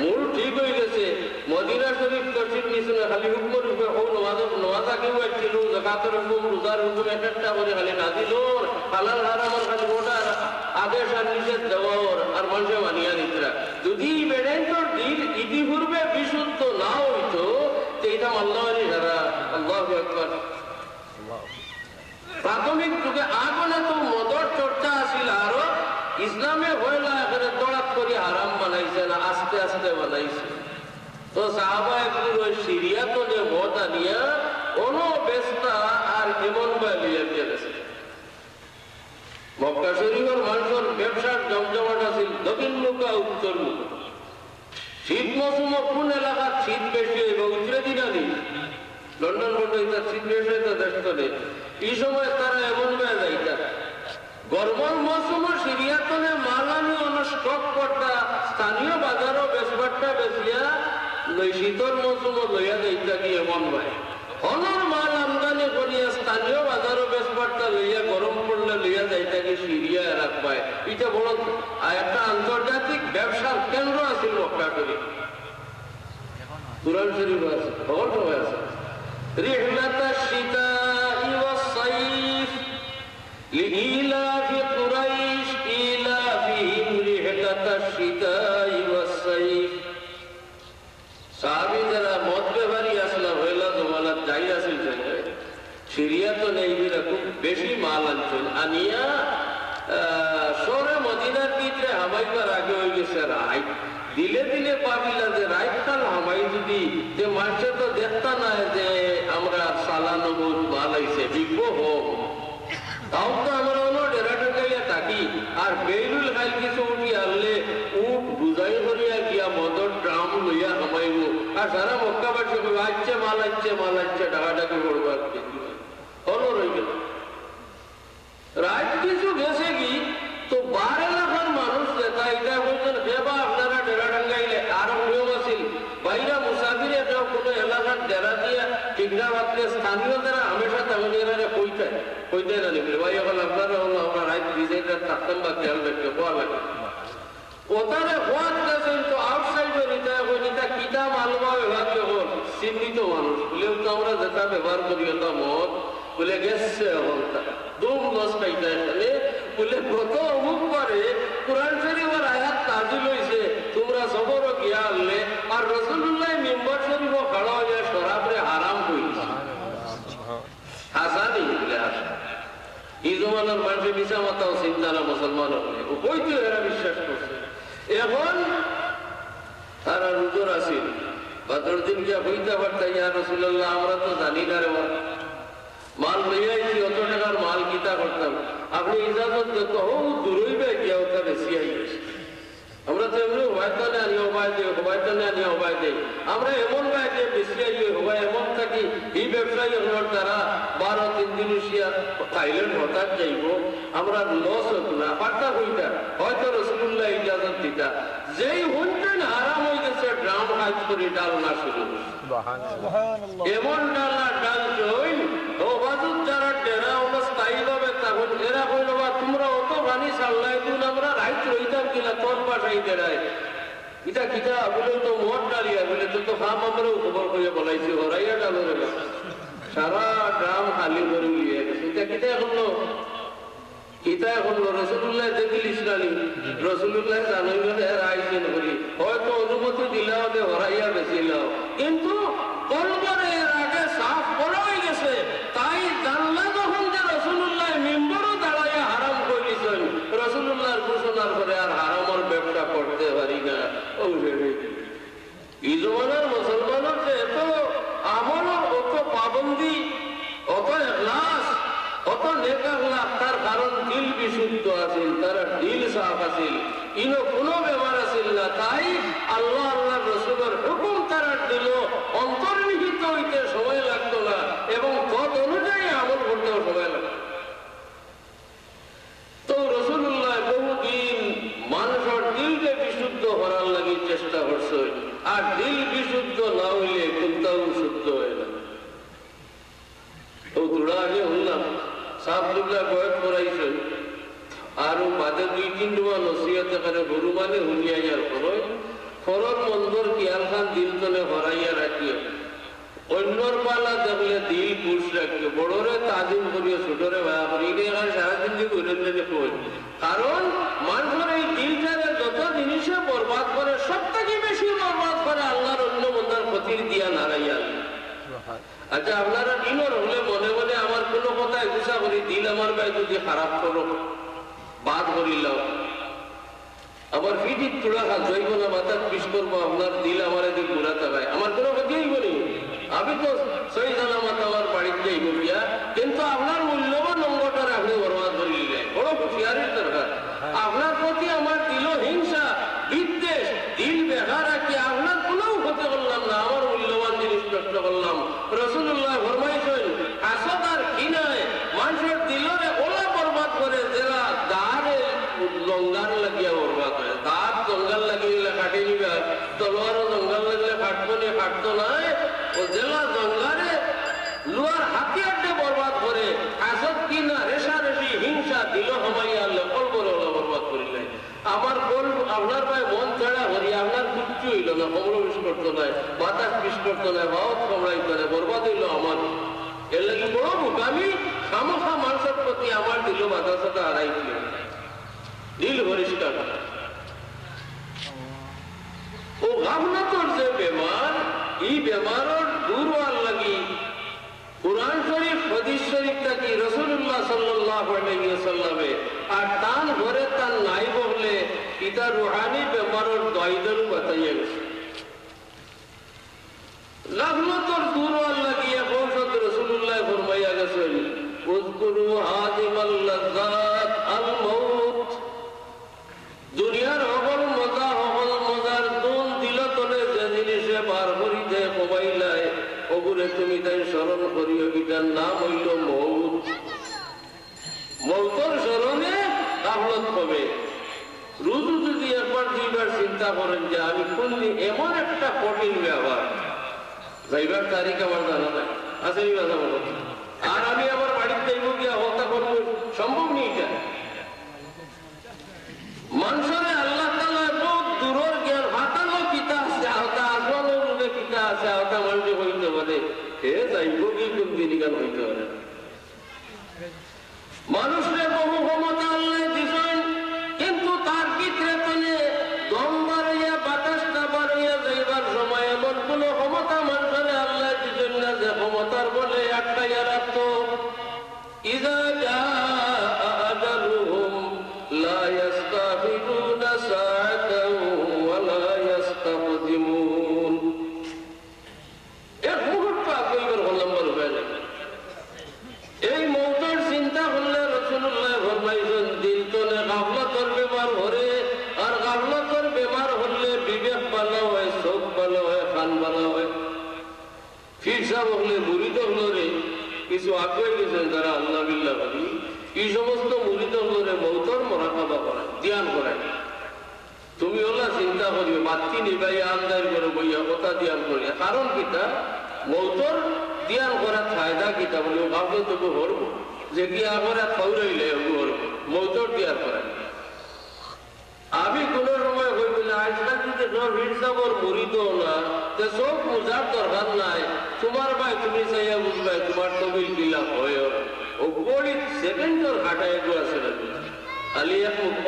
মূল ঠিক হয়ে গেছে। মদিনা শরীফ তশরিফ নিয়েছিল খালি হুকুমের রূপে ও নওয়াজাকেও ছিল, যাকাতের হুকুম, রোজার হুকুম একটা করে খালি নাযিল ওর, হালাল হারামের খালি ওটা আদেশ আর নিষেধ দেওয়ার আর মানুষে মানিয়া নিতরা। যদি বেড়াইতর দিল ইতিপূর্বে বিশুদ্ধ না হইতো এইটা আল্লাহরই হারা। আল্লাহু আকবার। প্রাথমিক যুগে আগুনে তো মদর চর্চা আসিল, আরো ইসলামে হইলা এখানে তড়াত করে হারাম বানাইছে না, আস্তে আস্তে বানাইছে। তো সাহাবায়ে পুরো সিরিয়া তো যে মদ আনিয়া কোনো বেস্তা আর এমন বালিয়া গেছে। মক্কা শরীফের মানুষের ব্যবসার জমজমাট আছিল দক্ষিণ মুখা উত্তর মুখ। শীত মৌসুম কোন এলাকার শীত বেশি হইব উত্তরে দিনা নেই, লন্ডন বন্ড শীত বেশি হইতো দেশ নেই। এই সময় তারা এমন হয়ে যাইতা গরমের মৌসুমে সিরিয়াতনে মাল আনি স্টক করতা, স্থানীয় বাজারও বেচবারটা বেচিয়া শীতর মৌসুমে লইয়া যাইতা কি এমন ভাই অনর মাল আমদানি করিয়া স্থানীয় বাজারও বেচবারটা লইয়া গরম পড়লে লইয়া যাইতা কি সিরিয়া রাখবায়। এটা বড় একটা আন্তর্জাতিক ব্যবসার কেন্দ্র আছিল মক্কা শরীফ। কুরআন শরীফ আছে, খবর সবাই আছে। রিহলাতা শিতাই ওয়াস সাইফ লিইলাফি কুরাইশ ইলাফিহিম রিহলাতা শিতাই ওয়াস সাইফ। সাহাবী যারা মদ ব্যবহারী আসলা হইলা জমানাত যাই আছিল সিরিয়া তো নেই খুব বেশি মাল আনছেন আনিয়া শহরে মদিনার ভিতরে হামাইবার আগে হয়ে গেছে রাইট। দিলে দিলে পাবিলা যে রাইট কাল হামাই যদি যে মানুষে তো দেখতা না যে আমরা সালানো বহুত মাল আইছে বিজ্ঞ হোক, তাও তো আমরা হলো ডেরা ঢাকাইয়া থাকি আর বেইলুল খাইল কিছু উঠি আনলে উঠ বুঝাই করিয়া গিয়া মদর ড্রাম লইয়া হামাইব আর সারা মক্কাবাসী আসছে মাল আসছে মাল আসছে ডাকাডাকি করবার হলো রয়ে গেল। রাত কিছু গেছে কি তো 12 এলাকার মানুষ যেটা এটা বলছেন বেবা আপনারা ডেরা ডাঙ্গাইলে আরো নিয়ম আছিল বাইরা মুসাফিরে যাও কোনো এলাকার ডেরা দিয়া ঠিক না রাখলে স্থানীয় যারা হামেশা তেমন এরা কইতে না নিবলে ভাই এখন আপনারা হলো আমরা রাত বিজয়টা থাকতাম বা খেয়াল রাখতে হওয়া লাগে ওটারে হওয়ার কাছে তো আউটসাইডের এটা ওইটা কিতাব আলমা বিভাগ যখন চিহ্নিত মানুষ বলেও তো আমরা যেটা ব্যবহার করি ওটা মত বলে গেছে অবস্থা দুম লস পাইতে এখানে বলে কত অমুক করে কুরআন শরীফের আয়াত নাযিল হইছে তোমরা সবর গিয়া আনলে আর রাসূলুল্লাহ মিম্বার শরীফ খাড়া হয়ে শরাবরে হারাম কইছে হাসানি বলে আসে এই জমানার মানুষ মিশা মাতাও চিন্তা না মুসলমান হলে কইতে এরা বিশ্বাস করছে। এখন তারা রুজোর আসিল বদর দিন গিয়া হইতে পারতাম ইয়া রাসূলুল্লাহ আমরা তো জানি না রে মাল লইয়াইছি অত টাকার মাল কিতা করতাম আপনি ইজাজত দিত হো দূরইবে গিয়া ওটা বেশি আইছে আমরা তো এমনি হবাইতানে আনি হবাই দিই হবাইতানে আনি হবাই দিই আমরা এমন ভাই যে বেশি আইয়ে হবাই এমন থাকি এই ব্যবসায়ী হওয়ার দ্বারা 12-3 দিন থাইল্যান্ড হঠাৎ যাইব আমরা লস হতো না পারতা হইতা হয়তো রাসূলুল্লাহ ইজাজত দিতা যেই হইতেন হারাম হয়ে গেছে ড্রাম কাজ করে ডাল না শুরু এমন ডাল আর ডাল জইন ও বাজুত যারা ডেরা হলো স্থায়ী ভাবে তখন এরা কইল বা তোমরা অত পানি সাল্লাই দিন আমরা রাইত রইতাম কিনা তোর বাসাই ডেরায় এটা কিটা বলে তো মদ ডালিয়া বলে তো খাম আমরাও খবর করে বলাইছি হরাইয়া ডালের সারা ড্রাম খালি করে নিয়ে গেছে এটা কিটা হলো এটা হলো রাসূলুল্লাহ দেখিল ইসলামী রাসূলুল্লাহ জানাইলেন এর আয়োজন করি হয়তো অনুমতি দিলাও যে হরাইয়া বেশিলাও কিন্তু কলবরে এর আগে সাফ করা হয়ে গেছে তাই জানলা যখন যে রাসূলুল্লাহ মিম্বরও দাঁড়াইয়া হারাম করেছেন রাসূলুল্লাহর ঘোষণার পরে আর হারামের ব্যবসা করতে পারি না ও এই জমানার মুসলমানের যে এত আমল অত পাবন্দি অত ইখলাস অত নেক আখলাক তার কারণ দিল বিশুদ্ধ আছিল তার দিল সাফ আছিল ইনো কোনো ব্যবহার আছিল না তাই আল্লাহ আল্লাহর রাসূলের হুকুম তারা দিল অন্তর্নিহিত হইতে সময় লাগতো না এবং তদ অনুযায়ী আমল করতেও সময় লাগতো। তো রাসূলুল্লাহ বহুদিন মানুষের দিলকে বিশুদ্ধ করার লাগি চেষ্টা করছে আর দিল বিশুদ্ধ না হইলে কিন্তু সাবজুল্লাহ বয়স করাইছেন আর বাদে 2-3 বার নসিহত করে গরু মানে হুনিয়াইয়ার করো খরর মন্দর কিয়াল খান দিল তলে হরাইয়া রাখিও অন্যর পালা দেখলে দিল পুষ রাখিও বড়রে তাজিম করিও ছোটরে ভায়া করি এটা সারাদিন যে করেন কারণ মানুষের এই দিলটারে যত জিনিসে বরবাদ করে সব থেকে বেশি বরবাদ করে আল্লাহর অন্য বন্ধার ক্ষতির দিয়া নারাইয়া। আচ্ছা আপনারা দিনর হলে মনে মনে আমার কোনো কথায় গুছা করি দিল আমার ভাই যদি খারাপ করো বাদ করিলাম আমার ফিটির তুলা খা জৈব না মাথার পিস করবো আপনার দিল আমার এদিকে ঘুরাতে ভাই আমার কোনো ক্ষতিই করি আমি তো সহি সালামত আমার বাড়িতে যাইব গিয়া কিন্তু আপনার মূল্যবান অঙ্গটার আপনি বরবাদ করে দিলেন বড় হুঁশিয়ারির দরকার। আপনার প্রতি আমার দিল হিংসা বিদ্বেষ দিল বেহা রাখি আপনার কোনো ক্ষতি করলাম না আমার মূল্যবান জিনিস নষ্ট করলাম। রাসূলুল্লাহ ফরমাইছেন হাসদ আর ঘৃণায় মানুষের দিলরে ওলা বরবাদ করে যারা দাঁড়ে লঙ্গার লাগিয়া বরবাদ হয় দাঁত জঙ্গাল লাগিয়ে কাটে নিবা তলোয়ারও জঙ্গাল লাগলে কাটবো নি কাটতো নাই ও জেলা জঙ্গালে লোয়ার হাতিয়ারটে বরবাদ করে হাসদ কিনা রেশারেশি হিংসা দিল হমাইয়া আনলে কলবরে ওলা বরবাদ করিলে আমার কল আপনার ভাই মন ছাড়া হরি আপনার কিচ্ছু হইল না কমল বিষ করতো নাই বাতাস বিষ করতো নাই ভাবত কমড়াইতো না বরবাদ হইল আমার এর লাগে বড় বোকামি খামোখা মানুষের প্রতি আমার দিল বাতাসটা হারাইছিল দিল পরিষ্কার ও গাফলাতর যে বেমার এই বেমারের দূর হওয়ার লাগি কুরআন শরীফ হাদিস শরীফ থেকে রাসূলুল্লাহ সাল্লাল্লাহু আলাইহি ওয়াসাল্লামে আর তান ঘরে তান নাই বললে এটা রুহানি বেমারের দয়দল বাতাইয়া গেছে গাফলাতর দূর হওয়ার লাগি এখন রাসূলুল্লাহ ফরমাইয়া গেছেন উযকুরু হাদিমাল লাযাত আল মাউত দুনিয়ার সকল মজা সকল মজার দুন দিল তোলে যে জিনিসে বার করি দেয় কমাইলায় ওগুলো তুমি তাই স্মরণ করিও এটার নাম হইল মৌত মৌতর স্মরণে গাফলত হবে রুজু যদি একবার দুইবার চিন্তা করেন যে আমি কোনদিন এমন একটা কঠিন ব্যবহার যাইবার তারিখ আমার জানা নাই আছে আর আমি আমার বাড়িতে যাইব গিয়া হত্যা করবো সম্ভব নেই এটা মানুষের আল্লাহ তাআলা বহুত দূরের জ্ঞান হাতানো কিতা আছে আহতা আসমানের রূপে কিতা আছে আহতা মানুষ হইতে পারে হে যাইব কি কোন দিন গান হইতে পারে মানুষের বহু ক্ষমতা আল্লাহ দিছেন কিন্তু তার ভিতরে তলে দম বাড়াইয়া বাতাসটা বাড়াইয়া যাইবার সময় এমন কোন ক্ষমতা মানুষের আল্লাহ দিছেন না যে ক্ষমতার বলে আটকাইয়া রাখত ইযা কিছু আগে গেছেন যারা আল্লাহ বিল্লাহ ভাবি এই সমস্ত মুরিদ হলে মৌতর মোরাকাবা করেন ধ্যান করেন তুমি ওলা চিন্তা করিও বাতি নিবাই আন্দাজ করে বইয়া কথা ধ্যান করি কারণ কিতা মৌতর ধ্যান করার ফায়দা কিতা বলে ভাবলে তবু হরব যে কি আমরা খাওয়াইলে হরব মৌতর ধ্যান করেন আমি কোন সময় হইব না আজকাল যদি হিসাবর মুরিদ না যে সব বুঝার দরকার নাই তোমার ভাই তুমি চাইয়া বুঝবাই তোমার তবিল বিলাপ হয় ও গড়ি সেকেন্ডর কাটায় গো আছে খালি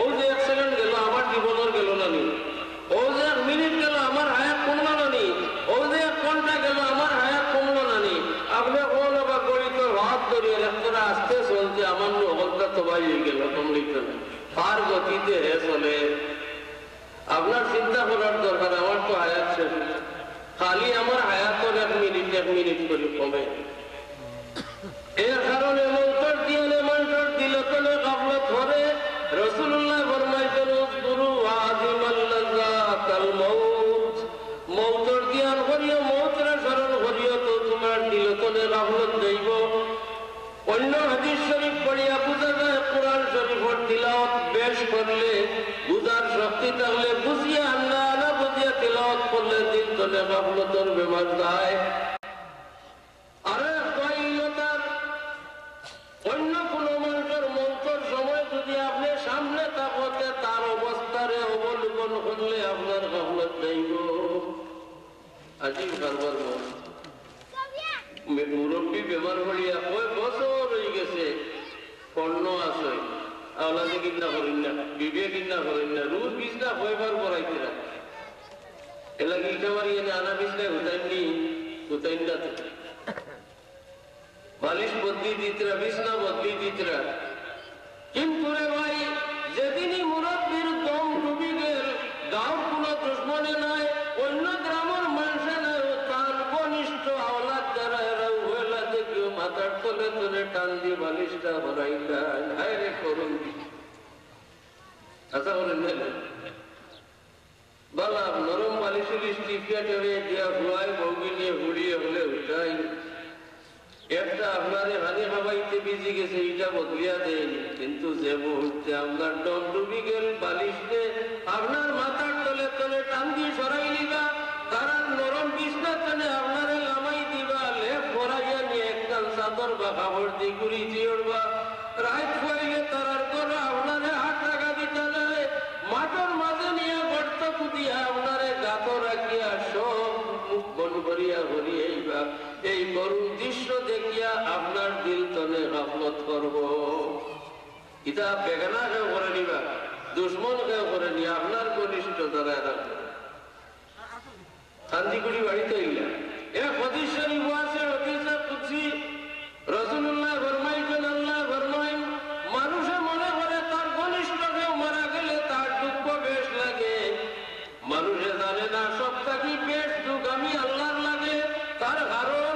ও যে 1 সেকেন্ড গেল আমার জীবনের গেল না নি ও যে 1 মিনিট গেল আমার হায়াত কমলো না নি ও যে 1 ঘন্টা গেল আমার হায়াত কমলো না নি আপনি কোন বা গড়ি তো হাত ধরিয়ে রাখতে আসতে চলছে আমার অবস্থা তো ভাই গেল কমলিত না পার গতিতে হে চলে আপনার চিন্তা করার দরকার আমার তো হায়াত শেষ খালি আমার হায়াতর 1 মিনিট করে কমে এর কারণে মৌতর দিনে মানুষের দিল তলে গাফলত ধরে রাসূলুল্লাহ ফরমাইছেন উযকুরু আযিমাল লাযাত আল মাউত মৌতর ধ্যান করিও মৌতরে স্মরণ করিও তো তোমার দিল তলে গাফলত যাইব অন্য হাদিস শরীফ পড়িয়া বুঝা যায় কুরআন শরীফের তিলাওয়াত বেশ করলে বুঝার শক্তি থাকলে বুঝিয়া না বুঝিয়া তিলাওয়াত করলে দিল তলে গাফলতের বেমার যায় আরে অন্য কোন যদি আপনি সামনে তাকতে তার অবস্থারে অবলোকন করলে আপনার গাফলত যাইব। আজিব কারবার মুরব্বী বেমার হইয়া কয় বছর হয়ে গেছে, কর্ণ আছে আওলাদে কিনা করেন না, বিবে কিনা করেন না, রোজ বিছনা কয়বার করাইতে রাখ এলাকি ইটামারি এনে আনা বিছনায় হুতাইনি হুতাইন না, বালিশ বদলি দিতরা, বিছনা বদলি দিতরা। কিন্তু রে ভাই, যেদিনই মুরব্বীর দম ডুবি গেল, গাঁর কোনো দুশ্মনে নাই, অন্য গ্রামের মানুষে নাই, তার ঘনিষ্ঠ আওলাদ যারা এরা উহেলা দেখিও মাথার তলে তলে টান দিয়ে বালিশটা ভরাইলেন। হায় রে করুন, আশা করেন বালা নরম বালিশের স্টিফিয়া টেবে দিয়া হুয়াই বৌগি নিয়ে হুড়িয়ে হলে উঠাই একটা আপনারে হানি খাবাইতে বিজি গেছে, এটা বদলিয়া দেন। কিন্তু যে মুহূর্তে আপনার দম ডুবি গেল, বালিশে আপনার মাথার তলে তলে টান দিয়ে সরাই নিবা, তারা নরম বিছনা টানে আপনারে লামাই দিবা, লেপ ভরাইয়া নিয়ে একটা চাদর বা কাপড় দিয়ে ঘুরি দিওড়বা, রাত হইলে তারার করে আপনারে হাত রাখা দিতে নাই, মাঠের মাঝে নিয়ে গর্ত কুদিয়া আপনারে গাত রাখিয়া সব মুখ বন করিয়া হরিয়াইবা। এই করুণ দৃশ্য দেখিয়া আপনার দিল তলে গাফলত করব। এটা বেগানা কেউ করে নিবা, দুশ্মন কেউ করে নি, আপনার ঘনিষ্ঠ দ্বারা শান্তিগুড়ি বাড়িতে ইলা এরা হদিস শরীফ আছে, হদিসে কুদসি রাসূলুল্লাহ ফরমাইছেন, আল্লাহ ফরমাইন মানুষে মনে করে তার ঘনিষ্ঠ কেউ মারা গেলে তার দুঃখ বেশ লাগে, মানুষে জানে না সব থাকি বেশ দুঃখ আমি আল্লাহর লাগে। তার কারণ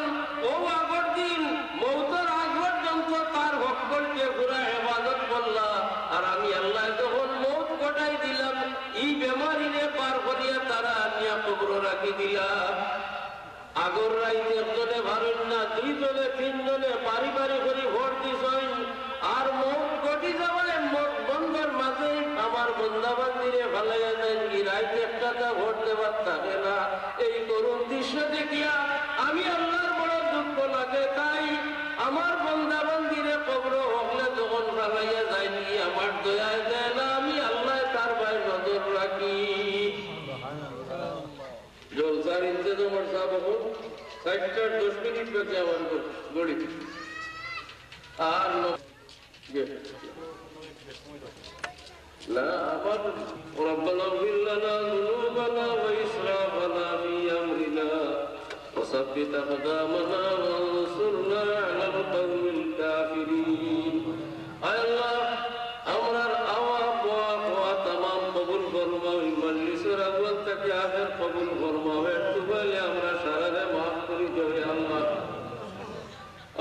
ও আগর দিন মৌতের আগ পর্যন্ত তার ভক্তকে পুরা হেফাজত করলা, আর আমি আল্লাহ যখন মৌত ঘটাই দিলাম, এই বেমারিনে পার করিয়া তারা আনিয়া কবর রাখি দিলাম। আগর রাইতে একজনে ভারেন না, দুইজনে তিনজনে বাড়ি বাড়ি করে ভোট দিছেন, আর মৌত ঘটি যাওয়ায় মোট বন্ধের মাঝে আমার বন্দাবান্দিরে ভালাইয়া দেন, কি রাইতে একটা ভোট দেবার থাকে না। এই করুণ দৃশ্য দেখিয়া আমি আল্লাহর বড় দুঃখ লাগে, তাই আমার বন্দাবান্দিরে কবর হকলে যখন ভালাইয়া যায়নি আমার দয়ায় দেয় না, আমি আল্লাহ তার ভাই নজর রাখি। জলসার ইন্তজামের সাহেব 10 মিনিট বাকি আমার গড়ি আর لا أبد ربنا اغفر لنا ذنوبنا وإسرافنا في أمرنا وثبت أقدامنا وانصرنا على القوم الكافرين. أي الله আমরার আওয়াজ ওয়া तमाम কবুল ফরমাও, মজলিসের আউয়াল থেকে আখির কবুল ফরমাও, একটু বলে আমরা সারারে maaf করে দাও হে আল্লাহ।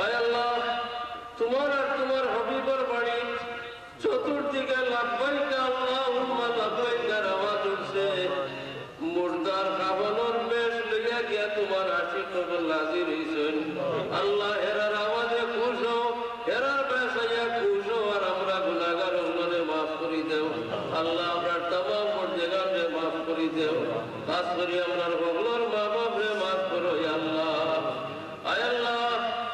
আয় আল্লাহ, তোমার আর তোমার হাবিবের বাড়ি চতুর্দিকে লাব্বাইক আল্লাহুম্মা লাব্বাইকের আওয়াজ উঠছে, মুর্দার খাবানোর বেশ লেগে গিয়া তোমার আশিকগণ হাজির হইছেন। আল্লাহ এরার আওয়াজে খুশ হও, এরার বেশ হইয়া খুশ হও, আর আমরা গুনাহগার উম্মতে maaf করে দাও। আল্লাহ আপনার तमाम মুর্দাগারে maaf করে দাও, খাস করে আমরার সকলের মা বাপরে maaf করো হে আল্লাহ। আয় আল্লাহ,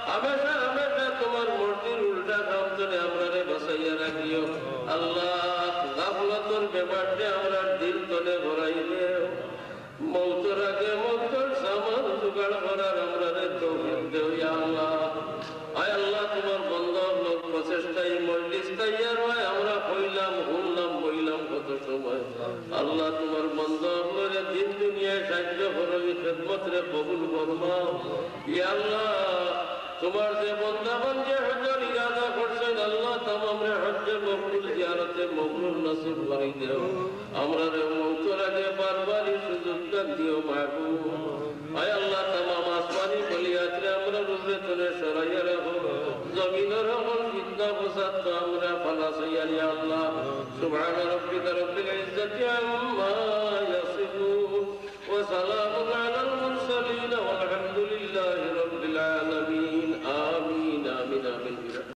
হামেশা হামেশা তোমার মর্জির উল্টা কামতনে আমরারে বাঁচাইয়া রাখিও। আল্লাহ গাফলতর ব্যাপারটা আমরা দিল তলে ভরাই দেও, মৌতের আগে মৌতের সামান জোগাড় করার আমরারে তৌফিক দেও ইয়া আল্লাহ। আয় আল্লাহ, তোমার বন্ধ লোক প্রচেষ্টায় মজলিস তৈয়ার হয়, আমরা হইলাম শুনলাম বইলাম কত সময়। আল্লাহ তোমার বন্ধ হলে দিন দুনিয়ায় সাহায্য করো, খেদমতরে কবুল ফরমাও ইয়া আল্লাহ। তোমার যে বন্দাবান যে হজ্জের ইরাদা করছেন আল্লাহ, তামামরে হজ্জে মকবুল জিয়ারতে মকবুল নসিব করে দেও। আমরা রে মৌতের আগে বারবারই সুযোগটা দিও মাহবুব। আয় আল্লাহ, তামাম আসমানি বলিয়াত্রে আমরা রূপে তোলে সরাইয়া রাখো, জমিনের সকল ফিতনা ফসাদ তো আমরা ফালাসাইয়া ইয়া আল্লাহ। সুবহান রাব্বিকা রাব্বিল ইজ্জাতি আম্মা ইয়াসিফুন ওয়া সালামুন